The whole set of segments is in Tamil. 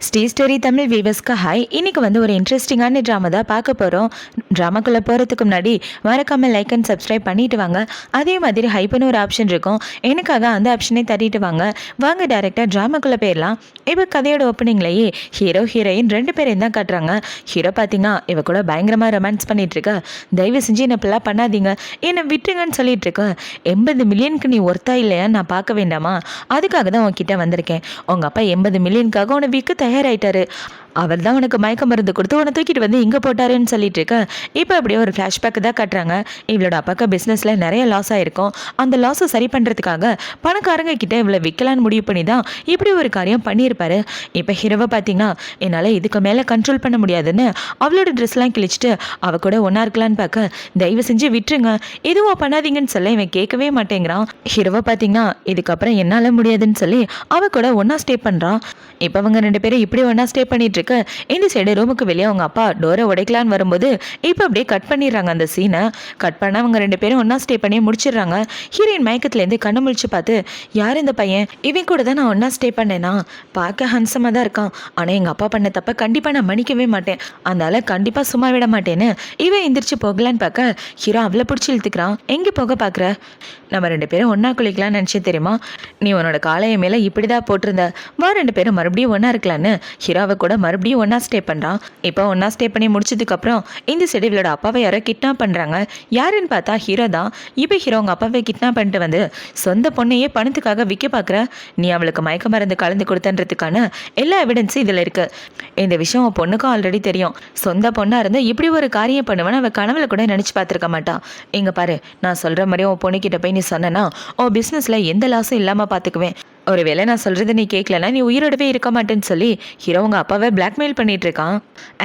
ஸ்ரீ ஸ்டோரி தமிழ் வீவர்ஸ்க்கு ஹாய். இன்னைக்கு ஒரு இன்ட்ரெஸ்டிங்கான ட்ராமா தான் பார்க்க போகிறோம். ட்ராமாக்குள்ளே போகிறதுக்கு முன்னாடி மறக்காமல் லைக் அண்ட் சப்ஸ்கிரைப் பண்ணிட்டு வாங்க. அதே மாதிரி ஹைப்னு ஒரு ஆப்ஷன் இருக்கும், எனக்காக அந்த ஆப்ஷனை தட்டிட்டு வாங்க. வாங்க டேரெக்டாக ட்ராமாக்குள்ளே போயிடலாம். இப்போ கதையோட ஓப்பனிங்லேயே ஹீரோ ஹீரோயின் 2 பேரையும் தான் காட்டுறாங்க. ஹீரோ பார்த்தீங்கன்னா இவ கூட பயங்கரமாக ரொமான்ஸ் பண்ணிட்டு இருக்க. தயவு செஞ்சு என்ன இப்பெல்லாம் பண்ணாதீங்க, என்னை விட்டுருங்கன்னு சொல்லிட்டு இருக்க. 80 மில்லியனுக்கு நீ ஒர்த்தா இல்லையா நான் பார்க்க வேண்டாமா? அதுக்காக தான் உன்கிட்ட வந்திருக்கேன். உங்கள் அப்பா 80 மில்லியனுக்காக உன்னை விற்க தயாராயிட்டாரு. அவர் தான் உனக்கு மயக்க மருந்து கொடுத்து உன்னை தூக்கிட்டு வந்து இங்கே போட்டாருன்னு சொல்லிட்டு இருக்க. இப்போ அப்படியே ஒரு ஃப்ளாஷ்பேக் தான் காட்டுறாங்க. இவளோட அப்பாவுக்கு பிஸ்னஸில் நிறைய லாஸ் ஆகிருக்கும். அந்த லாஸை சரி பண்ணுறதுக்காக பணக்காரங்க கிட்ட இவ்வளோ விற்கலான்னு முடிவு பண்ணி தான் இப்படி ஒரு காரியம் பண்ணியிருப்பாரு. இப்போ ஹீரோவை பார்த்தீங்கன்னா என்னால் இதுக்கு மேலே கண்ட்ரோல் பண்ண முடியாதுன்னு அவளோட ட்ரெஸ்லாம் கிழிச்சிட்டு அவ கூட ஒன்றா இருக்கலான்னு பார்க்க, தயவு செஞ்சு விட்டுருங்க, எதுவும் பண்ணாதீங்கன்னு சொல்ல இவன் கேட்கவே மாட்டேங்கிறான். ஹீரோவை பார்த்தீங்கன்னா இதுக்கப்புறம் என்னால் முடியாதுன்னு சொல்லி அவ கூட ஒன்றா ஸ்டே பண்ணுறான். இப்போ அவங்க 2 பேரும் இப்படி ஒன்றா ஸ்டே பண்ணிட்டு இருக்க, இந்த சைடு ரூமுக்கு வெளியே அவங்க அப்பா டோரை உடைக்கலான்னு வரும்போது இப்போ அப்படியே கட் பண்ணிடுறாங்க. அந்த சீனை கட் பண்ண அவங்க 2 பேரும் ஒன்றா ஸ்டே பண்ணி முடிச்சிடுறாங்க. ஹீரோயின் மயக்கத்துலேருந்து கண்ணு முழிச்சு பார்த்து, யார் இந்த பையன்? இவன் கூட தான் நான் ஒன்றா ஸ்டே பண்ணேனா? பார்க்க ஹன்சமாக தான் இருக்கான், ஆனால் எங்கள் அப்பா பண்ண தப்ப கண்டிப்பாக நான் மன்னிக்கவே மாட்டேன், அதனால கண்டிப்பாக சும்மா விட மாட்டேன்னு இவன் எந்திரிச்சு போகலான்னு பார்க்க, ஹீரோ அவளை பிடிச்சி இழுத்துக்கிறான். எங்கே போக பார்க்குற? நம்ம 2 பேரும் ஒன்றா குளிக்கலான்னு நினச்சி தெரியுமா? நீ உன்னோட காலையை மேலே இப்படி தான் போட்டிருந்த, வா 2 பேரும் மறுபடியும் ஒன்றா இருக்கலான்னு ஹீரோவை கூட மறுபடியும் ஒன்றா ஸ்டே பண்ணுறான். இப்போ ஒன்றா ஸ்டே பண்ணி முடிச்சதுக்கப்புறம் இந்த சைடு இவளோட அப்பாவை யாரோ கிட்னாப் பண்ணுறாங்க. யாருன்னு பார்த்தா ஹீரோ தான். இப்போ ஹீரோ அவங்க அப்பாவை கிட்னாப் பண்ணிட்டு வந்து சொந்த பொண்ணையே பணத்துக்காக விற்க பார்க்குற. நீ அவளுக்கு மயக்க மருந்து கலந்து கொடுத்தன்றதுக்கான எல்லா எவிடன்ஸும் இதில் இருக்குது. இந்த விஷயம் உன் பொண்ணுக்கும் ஆல்ரெடி தெரியும். சொந்த பொண்ணாக இருந்தால் இப்படி ஒரு காரியம் பண்ணுவேன்னு அவள் கனவுல கூட நினச்சி பார்த்துருக்க மாட்டான். இங்கே பாரு, நான் சொல்கிற மாதிரியே உன் பொண்ணுக்கிட்ட போய் நீ சொன்னேன்னா உன் பிஸ்னஸில் எந்த லாஸும் இல்லாமல் பார்த்துக்குவேன். ஒருவேளை நான் சொல்கிறது நீ கேட்கலன்னா நீ உயிரோடவே இருக்க மாட்டேன்னு சொல்லி ஹீரோ உங்கள் அப்பாவை பிளாக்மெயில் பண்ணிட்டு இருக்கான்.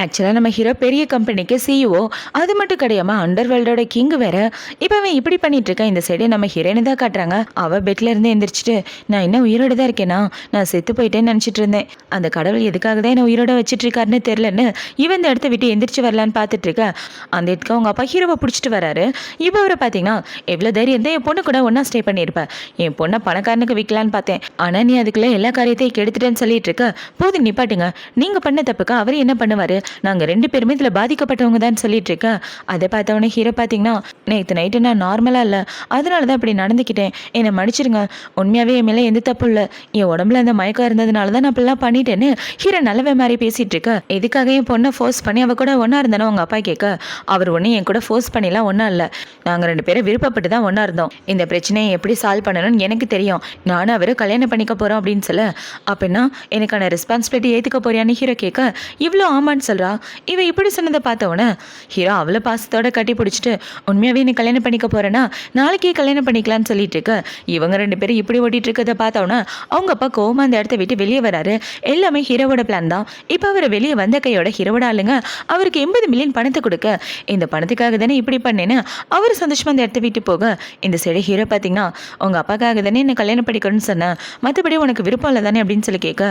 ஆக்சுவலாக நம்ம ஹீரோ பெரிய கம்பெனிக்கு சிஇஓ, அது மட்டும் கிடையாமல் அண்டர் வேர்ல்டோட கிங் வேற. இப்போ அவன் இப்படி பண்ணிட்டு இருக்கான். இந்த சைடு நம்ம ஹீரோயினை தான் காட்டுறாங்க. அவள் பெட்ல இருந்து எந்திரிச்சிட்டு, நான் இன்னும் உயிரோட தான் இருக்கேனா, நான் செத்து போயிட்டேன்னு நினச்சிட்டு இருந்தேன், அந்த கடவுள் எதுக்காக தான் என்னை உயிரோட வச்சுட்டு இருக்காருன்னு தெரிலன்னு இவன் இந்த இடத்த விட்டு எந்திரிச்சு வரலான்னு பார்த்துட்டு இருக்க. அந்த இடத்துக்கு அவங்க அப்பா ஹீரோவை பிடிச்சிட்டு வராரு. இப்போ அவரை பார்த்தீங்கன்னா எவ்வளோ தைரியம் தான் என் பொண்ணு கூட ஒன்றா ஸ்டே பண்ணியிருப்பேன், என் பொண்ணை பணக்காரனுக்கு விற்கலான்னு பார்த்தேன், ஆனால் நீ அதுக்குள்ள எல்லா காரியத்தையும் கெடுத்துட்டேன்னு சொல்லிட்டு இருக்க. போதும் நிப்பாட்டுங்க, நீங்கள் பண்ண தப்புக்கு அவர் என்ன பண்ணுவார், நாங்கள் 2 பேருமே இதில் பாதிக்கப்பட்டவங்க தான் சொல்லிட்டு இருக்க. அதை பார்த்தவொடனே ஹீரோ பார்த்தீங்கன்னா, நேற்று நைட்டு நான் நார்மலாக இல்லை, அதனால தான் இப்படி நடந்துக்கிட்டேன், என்னை மன்னிச்சிருங்க, உண்மையாகவே என் மேலே எந்த தப்பு இல்லை, என் உடம்புல அந்த மயக்கம் இருந்ததுனால தான் நான் அப்படிலாம் பண்ணிட்டேன்னு ஹீரோ நல்லவே மாதிரி பேசிகிட்டு இருக்க. எதுக்காக என் பொண்ணை ஃபோர்ஸ் பண்ணி அவ கூட ஒன்றா இருந்தானோ அவங்க அப்பா கேட்க, அவர் ஒன்றும் என் கூட ஃபோர்ஸ் பண்ணிலாம் ஒன்றா இல்லை, நாங்கள் 2 பேரும் விருப்பப்பட்டு தான் ஒன்றா இருந்தோம், இந்த பிரச்சனையை எப்படி சால்வ் பண்ணணும்னு எனக்கு தெரியும், நானும் அவர் கல்யாணம் பண்ணிக்க போகிறோம் அப்படின்னு சொல்ல, அப்படின்னா எனக்கான ரெஸ்பான்சிபிலிட்டி ஏற்றுக்க போறியான்னு ஹீரோ கேட்க, இவ்வளோ ஆமான்னு சொல்கிறா. இவன் இப்படி சொன்னதை பார்த்தவொடனே ஹீரோ அவ்வளோ பாசத்தோட கட்டி பிடிச்சிட்டு, உண்மையாகவே நீ கல்யாணம் பண்ணிக்க போகிறேன்னா நாளைக்கே கல்யாணம் பண்ணிக்கலான்னு சொல்லிட்டு இருக்க. இவங்க 2 பேரும் இப்படி ஓட்டிட்டு இருக்கிறத பார்த்தவொடனே அவங்க அப்பா கோவமா அந்த இடத்த விட்டு வெளியே வராரு. எல்லாமே ஹீரோவோட பிளான் தான். இப்போ அவர் வெளியே வந்த கையோட ஹீரோவோட ஆளுங்க அவருக்கு 80 மில்லியன் பணத்தை கொடுக்க, இந்த பணத்துக்காக தானே இப்படி பண்ணேன்னு அவர் சந்தோஷமா அந்த இடத்த விட்டு போக, இந்த சைடு ஹீரோ பார்த்தீங்கன்னா உங்கள் அப்பாக்காக தானே என்னை கல்யாணம் பண்ணிக்கணும்னு சொன்னேன், மற்றபடி உனக்கு விருப்பம் இல்லை தானே அப்படின்னு சொல்லி கேட்க,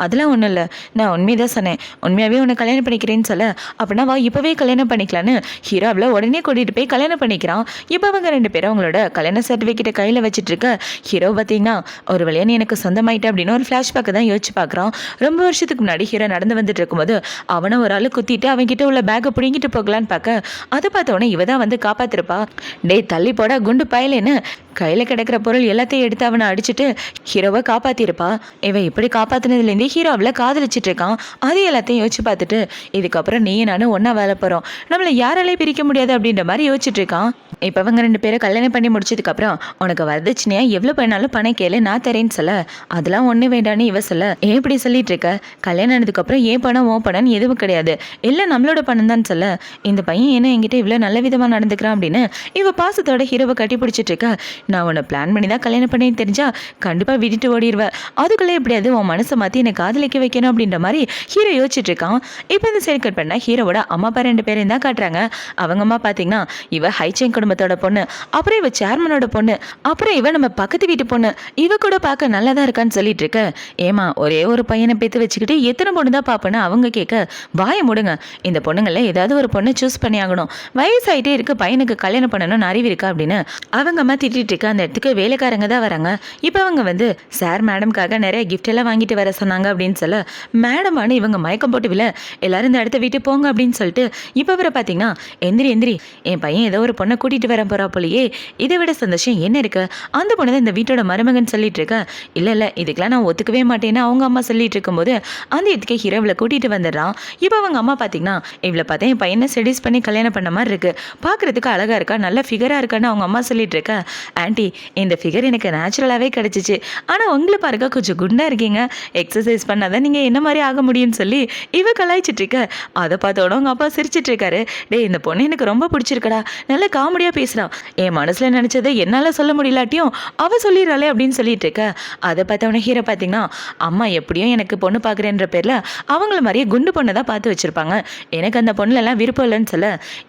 அதெல்லாம் ஒன்றும் இல்லை, நான் உண்மையதான் சொன்னேன், உண்மையாகவே உன்னை கல்யாணம் பண்ணிக்கிறேன்னு சொல்ல, அப்படின்னா வா இப்போவே கல்யாணம் பண்ணிக்கலான்னு ஹீரோ அவளை உடனே கூட்டிகிட்டு போய் கல்யாணம் பண்ணிக்கிறான். இப்போ அவங்க 2 பேரும் அவங்களோட கல்யாண சர்டிஃபிகேட்டை கையில் வச்சுட்டு இருக்க. ஹீரோ பார்த்தீங்கன்னா ஒரு வழியா நீ எனக்கு சொந்தமாயிட்ட அப்படின்னு ஒரு ஃப்ளாஷ்பேக்கை தான் யோசிச்சு பார்க்குறான். ரொம்ப வருஷத்துக்கு முன்னாடி ஹீரோ நடந்து வந்துட்டு இருக்கும்போது அவனை ஒரு ஆள் குத்திட்டு அவன்கிட்ட உள்ள பேக்கை பிடிங்கிட்டு போகலான்னு பார்க்க, அதை பார்த்தவொடனே இவ தான் வந்து காப்பாத்திருப்பா. டே தள்ளி போட குண்டு பயலேன்னு கையில் கிடக்கிற பொருள் எல்லாத்தையும் எடுத்து அவனை அடிச்சுட்டு ஹீரோவை காப்பாற்றிருப்பா. இவன் இப்படி காப்பாற்றினதுலேருந்தே ஹீரோ அவளை காதலிச்சிட்டு இருக்கான். அது எல்லாத்தையும் யோசிச்சு பார்த்துட்டு, இதுக்கப்புறம் நீயும் நானும் ஒன்றா வேலை போகிறோம், நம்மளை யாராலையும் பிரிக்க முடியாது அப்படின்ற மாதிரி யோசிச்சுட்டு இருக்கான். இப்போ அவங்க 2 பேரும் கல்யாணம் பண்ணி முடிச்சதுக்கப்புறம் உனக்கு வரதட்சணையா எவ்வளோ பண்ணாலும் பணம் கேளு, நான் தரேன்னு சொல்ல, அதெல்லாம் ஒன்று வேண்டான்னு இவ சொல்ல, ஏன் இப்படி சொல்லிட்டு இருக்க, கல்யாணம் ஆனதுக்கப்புறம் ஏன் பணம் ஓ பணம்னு எதுவும் கிடையாது, எல்லாம் நம்மளோட பணம் தான் சொல்ல, இந்த பையன் என்ன என்கிட்ட இவ்வளோ நல்ல விதமாக நடந்துக்கிறான் அப்படின்னு இவ பாசத்தோட ஹீரோவை கட்டி பிடிச்சிட்டு இருக்க. நான் உன்னை பிளான் பண்ணி தான் கல்யாணம் பண்ணேன்னு தெரிஞ்சா கண்டிப்பாக விட்டுட்டு ஓடிடுவேன், அதுக்குள்ளே எப்படியாவது உன் மனசை மாற்றி என்னை காதலிக்க வைக்கணும் அப்படின்ற மாதிரி ஹீரோ யோசிச்சுட்டு இருக்கான். இப்போ இந்த சைடு கட் பண்ணால் ஹீரோவோட அம்மா அப்பா 2 பேரையும் தான் காட்டுறாங்க. அவங்க அம்மா பார்த்தீங்கன்னா இவ ஹைச்சேன் குடும்பத்தோட பொண்ணு, அப்புறம் இவ சேர்மனோட பொண்ணு, அப்புறம் இவ நம்ம பக்கத்து வீட்டு பொண்ணு, இவ கூட பார்க்க நல்லா தான் இருக்கான்னு சொல்லிட்டு இருக்க. ஏமா ஒரே ஒரு பையனை பேத்து வச்சுக்கிட்டு எத்தனை பொண்ணு தான் பார்ப்பேன்னு அவங்க கேட்க, வாயை முடுங்க, இந்த பொண்ணுங்கள ஏதாவது ஒரு பொண்ணை சூஸ் பண்ணி ஆகணும், வயசாயிட்டே இருக்கு, பையனுக்கு கல்யாணம் பண்ணணும்னு அறிவு இருக்கா அப்படின்னு அவங்க அம்மா திட்டிட்டு இருக்க. அந்த இடத்துக்கு வேலைக்காரங்க தான் வராங்க. இப்போ அவங்க வந்து சார் மேடம்காக நிறைய கிஃப்ட் எல்லாம் வாங்கிட்டு வர சொன்னாங்க அப்படின்னு சொல்ல மேடமான இவங்க மயக்கம் போட்டு வில எல்லாரும் இந்த இடத்த விட்டு போங்க அப்படின்னு சொல்லிட்டு இப்போ வர பார்த்தீங்கன்னா எந்திரி எந்திரி என் பையன் ஏதோ ஒரு பொண்ணை கூட்டிகிட்டு வர போகிறா போலியே இதை விட சந்தோஷம் என்ன இருக்கு அந்த பொண்ணு தான் இந்த வீட்டோட மருமகன் சொல்லிட்டு இருக்க இல்லை இதுக்கெல்லாம் நான் ஒத்துக்கவே மாட்டேன்னு அவங்க அம்மா சொல்லிட்டு இருக்கும்போது அந்த இடத்துக்கு ஹீரோவில் கூட்டிகிட்டு வந்துடுறான் இப்போ அவங்க அம்மா பார்த்தீங்கன்னா இவ்வளோ பார்த்தா என் பையனை செடியூஸ் பண்ணி கல்யாணம் பண்ண மாதிரி இருக்கு பார்க்குறதுக்கு அழகாக இருக்கா நல்ல ஃபிகராக இருக்கான்னு அவங்க அம்மா சொல்லிட்டு இருக்க ஆண்டி இந்த ஃபிகர் எனக்கு நேச்சுரலாகவே கிடச்சிச்சு ஆனால் உங்களை பாருங்க கொஞ்சம் குண்டாக இருக்கீங்க எக்ஸசைஸ் பண்ணாதான் நீங்கள் என்ன மாதிரி ஆக முடியும்னு சொல்லி இவ கலாய்ச்சிட்டு இருக்க அதை பார்த்தோட உங்கள் அப்பா சிரிச்சிட்டு இருக்காரு டே இந்த பொண்ணு எனக்கு ரொம்ப பிடிச்சிருக்கடா நல்ல காமெடியாக பேசுகிறான் என் மனசில் நினச்சதை என்னால் சொல்ல முடியலாட்டியும் அவள் சொல்லிடுறாளே அப்படின்னு சொல்லிட்டு இருக்க அதை பார்த்தவன ஹீரோ பார்த்தீங்கன்னா அம்மா எப்படியும் எனக்கு பொண்ணு பார்க்குறேன்ற பேரில் அவங்கள மாதிரியே குண்டு பொண்ணை தான் பார்த்து வச்சுருப்பாங்க எனக்கு அந்த பொண்ணுலலாம் விருப்பம் இல்லைன்னு சொல்ல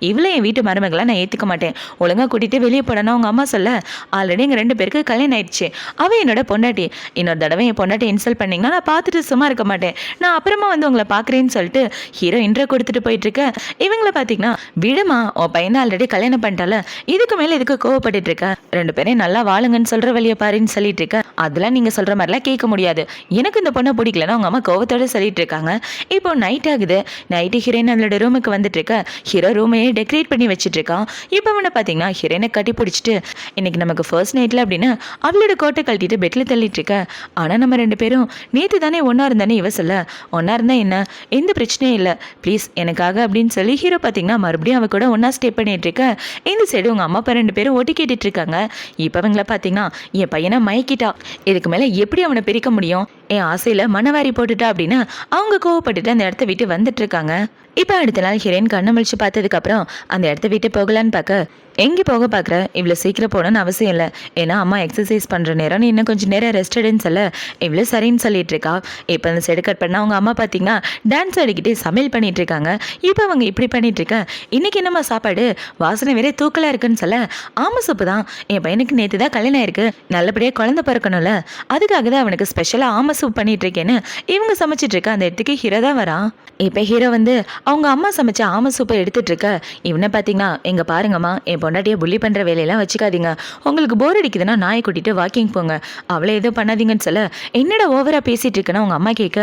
இவ்வளோ என் வீட்டு மருமகளை நான் ஏற்றுக்க மாட்டேன் ஒழுங்காக கூட்டிகிட்டு வெளியே போடணும் அவங்க அம்மா சொல்ல ஆல்ரெடி எங்கள் 2 பேருக்கு கல்யாணம் ஆயிடுச்சு அவள் என்னோட பொண்டாட்டி இன்னொரு தடவை என் பொண்டாட்டி இன்சல்ட் பண்ணிங்கன்னா நான் பார்த்துட்டு சும்மா இருக்க மாட்டேன் நான் அப்புறமா வந்து உங்களை பார்க்குறேன்னு சொல்லிட்டு ஹீரோ இன்ட்ரோ கொடுத்துட்டு போயிட்டு இருக்க இவங்களை பார்த்தீங்கன்னா விடுமா உன் பையனை ஆல்ரெடி கல்யாணம் பண்ணிட்டால இதுக்கு மேலே இதுக்கு கோவப்பட்டு இருக்க 2 பேரையும் நல்லா வாழுங்கன்னு சொல்கிற வழியை பாருன்னு சொல்லிட்டு இருக்க அதெல்லாம் நீங்கள் சொல்கிற மாதிரிலாம் கேட்க முடியாது எனக்கு இந்த பொண்ணை பிடிக்கலன்னா அவங்க அம்மா கோவத்தோடு சொல்லிட்டு இருக்காங்க இப்போ நைட் ஆகுது நைட்டு ஹீரோயின் அவளோட ரூமுக்கு வந்துட்டு இருக்க ஹீரோ ரூமையே டெக்கரேட் பண்ணி வச்சுட்டு இருக்கான் இப்போ அவனை பார்த்தீங்கன்னா ஹீரோயினை கட்டி பிடிச்சிட்டு இன்னைக்கு நமக்கு ஃபர்ஸ்ட் நைட்டில் அப்படின்னு அவளோட கோட்டை கழட்டிட்டு பெட்டில் தள்ளிட்டு இருக்க ஆனால் நம்ம 2 பேரும் நேற்று தானே ஒன்றா இருந்தானே இவ சொல்ல ஒன்றா இருந்தா என்ன எந்த பிரச்சனையும் இல்லை ப்ளீஸ் எனக்காக அப்படின்னு சொல்லி ஹீரோ பார்த்தீங்கன்னா மறுபடியும் அவ கூட ஒன்றா ஸ்டே பண்ணிட்டு இருக்க இந்த சைடு உங்கள் அம்மா அப்பா 2 பேரும் ஒட்டி கேட்டுட்டு இருக்காங்க இப்போ அவங்கள பார்த்தீங்கன்னா என் பையனை மயக்கிட்டா இதுக்கு மேலே எப்படி அவனை பிரிக்க முடியும் என் ஆசையில் மனவாரி போட்டுட்டா அப்படின்னு அவங்க கோவப்பட்டுட்டு அந்த இடத்த விட்டு வந்துட்டு இருக்காங்க இப்போ அடுத்த நாள் ஹீரோயின் கண்ணை முழிச்சு பார்த்ததுக்கப்புறம் அந்த இடத்த விட்டு போகலான்னு பார்க்க எங்கே போக பார்க்குற இவ்வளோ சீக்கிரம் போகணும்னு அவசியம் இல்லை ஏன்னா அம்மா எக்ஸசைஸ் பண்ணுற நேரம் நீ இன்னும் கொஞ்சம் நேரம் ரெஸ்டடுன்னு சொல்ல இவ்வளோ சரின்னு சொல்லிட்டு இருக்கா இப்போ அந்த செடு கட் பண்ணால் அவங்க அம்மா பார்த்தீங்கன்னா டான்ஸ் ஆடிக்கிட்டே சமையல் பண்ணிட்டு இருக்காங்க இப்போ அவங்க இப்படி பண்ணிட்டு இருக்க இன்னைக்கு என்னம்மா சாப்பாடு வாசனை வேற தூக்கலாக இருக்குன்னு சொல்ல ஆமாம் சூப்பு தான் என் பையனுக்கு நேற்று தான் கல்யாணம் ஆயிருக்கு நல்லபடியாக குழந்தை பிறக்கணும்ல அதுக்காக தான் அவனுக்கு ஸ்பெஷலாக ஆமை சூப் பண்ணிட்டு இருக்கேன்னு இவங்க சமைச்சிட்டு இருக்க அந்த இடத்துக்கு ஹீரோ தான் வரான் இப்போ ஹீரோ வந்து அவங்க அம்மா சமைச்ச ஆமை சூப்பை எடுத்துட்டு இருக்க இவனை பார்த்தீங்கன்னா எங்க பாருங்கம்மா என் பொண்டாட்டியை புள்ளி பண்ணுற வேலையெல்லாம் வச்சுக்காதீங்க உங்களுக்கு போர் அடிக்குதுன்னா நாயை கூட்டிட்டு வாக்கிங் போங்க அவளை எதுவும் பண்ணாதீங்கன்னு சொல்ல என்னடா ஓவரா பேசிட்டு இருக்கேன்னு அவங்க அம்மா கேட்க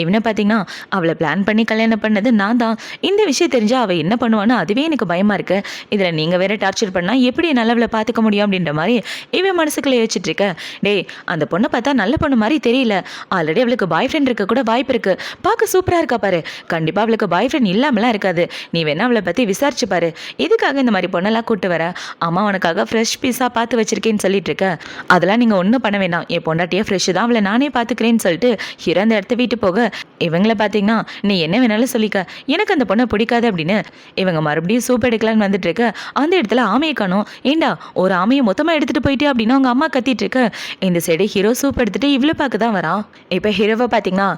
இவனை பார்த்தீங்கன்னா அவளை பிளான் பண்ணி கல்யாணம் பண்ணது நான் தான் இந்த விஷயம் தெரிஞ்சா அவள் என்ன பண்ணுவான்னு அதுவே எனக்கு பயமா இருக்கு இதில் நீங்கள் வேற டார்ச்சர் பண்ணா எப்படி என்னால் அவளை பார்த்துக்க முடியும் அப்படின்ற மாதிரி இவன் மனசுக்குள்ளே யோசிச்சுட்டு இருக்க டேய் அந்த பொண்ணை பார்த்தா நல்ல பொண்ணு மாதிரி தெரியல ஆல்ரெடி அவளுக்கு பாய் ஃப்ரெண்ட் இருக்க கூட வாய்ப்பு இருக்கு பார்க்க சூப்பரா இருக்கா பாரு கண்டிப்பா அவளுக்கு பாய் ஃப்ரெண்ட் இல்லாமலாம் இருக்காது நீ வேணா அவளை பத்தி விசாரிச்சு பாரு இதுக்காக இந்த மாதிரி பொண்ணெல்லாம் கூட்டு வர அம்மா உனக்காக ஃப்ரெஷ் பீஸா பார்த்து வச்சிருக்கேன்னு சொல்லிட்டு இருக்க அதெல்லாம் நீங்க ஒன்றும் பண்ண வேண்டாம் என் பொண்டாட்டியே ஃப்ரெஷ் தான் அவளை நானே பார்த்துக்கிறேன்னு சொல்லிட்டு ஹீரோ அந்த இடத்த வீட்டு போக இவங்களை பார்த்தீங்கன்னா நீ என்ன வேணாலும் சொல்லிக்க எனக்கு அந்த பொண்ணை பிடிக்காது அப்படின்னு இவங்க மறுபடியும் சூப் எடுக்கலான்னு வந்துட்டு இருக்க அந்த இடத்துல ஆமையை காணும் ஏண்டா ஒரு ஆமையை மொத்தமாக எடுத்துட்டு போயிட்டு அப்படின்னு அவங்க அம்மா கத்திட்டு இருக்க இந்த சைடு ஹீரோ சூப் எடுத்துட்டு இவ்வளோ பார்க்க தான் வரான் இப்போ ஹீரோவை பார்த்தீங்கன்னா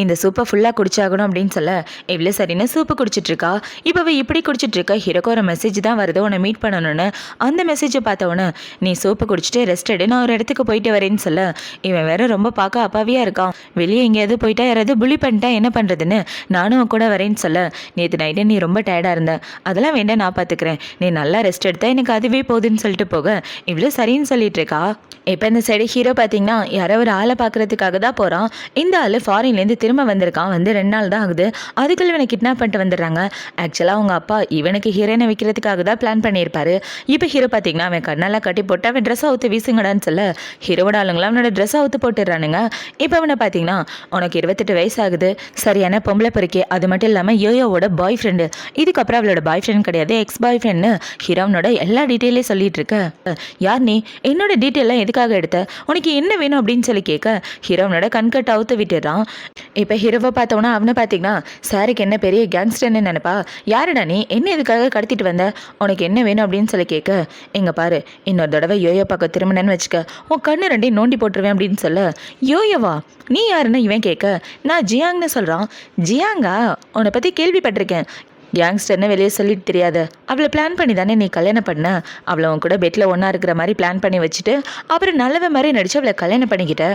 இந்த சூப்பை ஃபுல்லாக குடிச்சாகணும் அப்படின்னு சொல்ல இவ்வளோ சரின்னு சூப்பு குடிச்சிட்டு இருக்கா இப்போ இப்படி குடிச்சிட்டு இருக்கா ஹீரோக்கு ஒரு மெசேஜ் தான் வருது உன்னை மீட் பண்ணணும்னு அந்த மெசேஜை பார்த்தவொன்னே நீ சூப்பு குடிச்சிட்டு ரெஸ்ட் எடு நான் ஒரு இடத்துக்கு போயிட்டு வரேன்னு சொல்ல இவன் வேற ரொம்ப பார்க்க அப்பாவியாக இருக்கான் வெளியே எங்கேயாவது போயிட்டா யாராவது புள்ளி பண்ணிட்டா என்ன பண்ணுறதுன்னு நானும் கூட வரேன்னு சொல்ல நேற்று நைட்டு நீ ரொம்ப டயர்டாக இருந்த அதெல்லாம் வேண்டாம் நான் பார்த்துக்கிறேன் நீ நல்லா ரெஸ்ட் எடுத்தா எனக்கு அதுவே போகுதுன்னு சொல்லிட்டு போக இவ்வளோ சரின்னு சொல்லிட்டு இருக்கா இப்போ இந்த சைடு ஹீரோ பார்த்தீங்கன்னா யாரோ ஒரு ஆளை பார்க்கறதுக்காக தான் போகிறான் இந்த ஆள் ஃபாரின்லேருந்து திரும்ப வந்திருக்கான் வந்து 2 நாள் தான் ஆகுது அதுக்குள்ள இவனை கிட்னாப் பண்ணிட்டு வந்துடுறாங்க ஆக்சுவலாக அவங்க அப்பா இவனுக்கு ஹீரோயினை வைக்கிறதுக்காக தான் பிளான் பண்ணியிருப்பாரு இப்போ ஹீரோ பார்த்தீங்கன்னா அவன் கண்ணெல்லாம் கட்டி போட்டு அவன் ட்ரெஸ் அவுத்து வீசுங்கடான்னு சொல்ல ஹீரோட ஆளுங்களாம் அவனோட ட்ரெஸ் அவுத்து போட்டுடுறானுங்க இப்போ அவனை பார்த்தீங்கன்னா உனக்கு 28 வயசு ஆகுது சரியான பொம்பளை பொறுக்கே அது மட்டும் இல்லாமல் யோயோவோட பாய் ஃப்ரெண்டு இதுக்கப்புறம் அவளோட பாய் ஃப்ரெண்ட் கிடையாது எக்ஸ் பாய் ஃப்ரெண்ட்னு ஹீரோனோட எல்லா டீட்டெயிலையும் சொல்லிட்டு இருக்க யார் நீ என்னோட டீட்டெயிலாம் எதுக்காக எடுத்த உனக்கு என்ன வேணும் அப்படின்னு சொல்லி கேட்க ஹீரோனோட கண்கட் அவுத்து விட்டுடுறான் இப்போ ஹீரோவை பார்த்தோன்னா அவனை பார்த்தீங்கன்னா சாருக்கு என்ன பெரிய கேங்ஸ்டர்னு நினைப்பா யாருடா நீ என்ன எதுக்காக கடத்திட்டு வந்த உனக்கு என்ன வேணும் அப்படின்னு சொல்லி கேட்க எங்க பாரு இன்னொரு தடவை யோயோ பக்கம் திரும்பினேன்னு வச்சுக்க உன் கண்ணு 2 நோண்டி போட்டுருவேன் அப்படின்னு சொல்ல யோயோவா நீ யாருன்னு இவன் கேட்க நான் ஜியாங்னு சொல்கிறான் ஜியாங்கா உன்னை பற்றி கேள்விப்பட்டிருக்கேன் கேங்ஸ்டர்னு வெளியே சொல்லிட்டு தெரியாத. அவளை பிளான் பண்ணி தானே நீ கல்யாணம் பண்ண. அவளை உன் கூட பெட்டில் ஒன்றா இருக்கிற மாதிரி பிளான் பண்ணி வச்சுட்டு அப்புறம் நல்லவ மாதிரி நடிச்சு அவளை கல்யாணம் பண்ணிக்கிட்ட.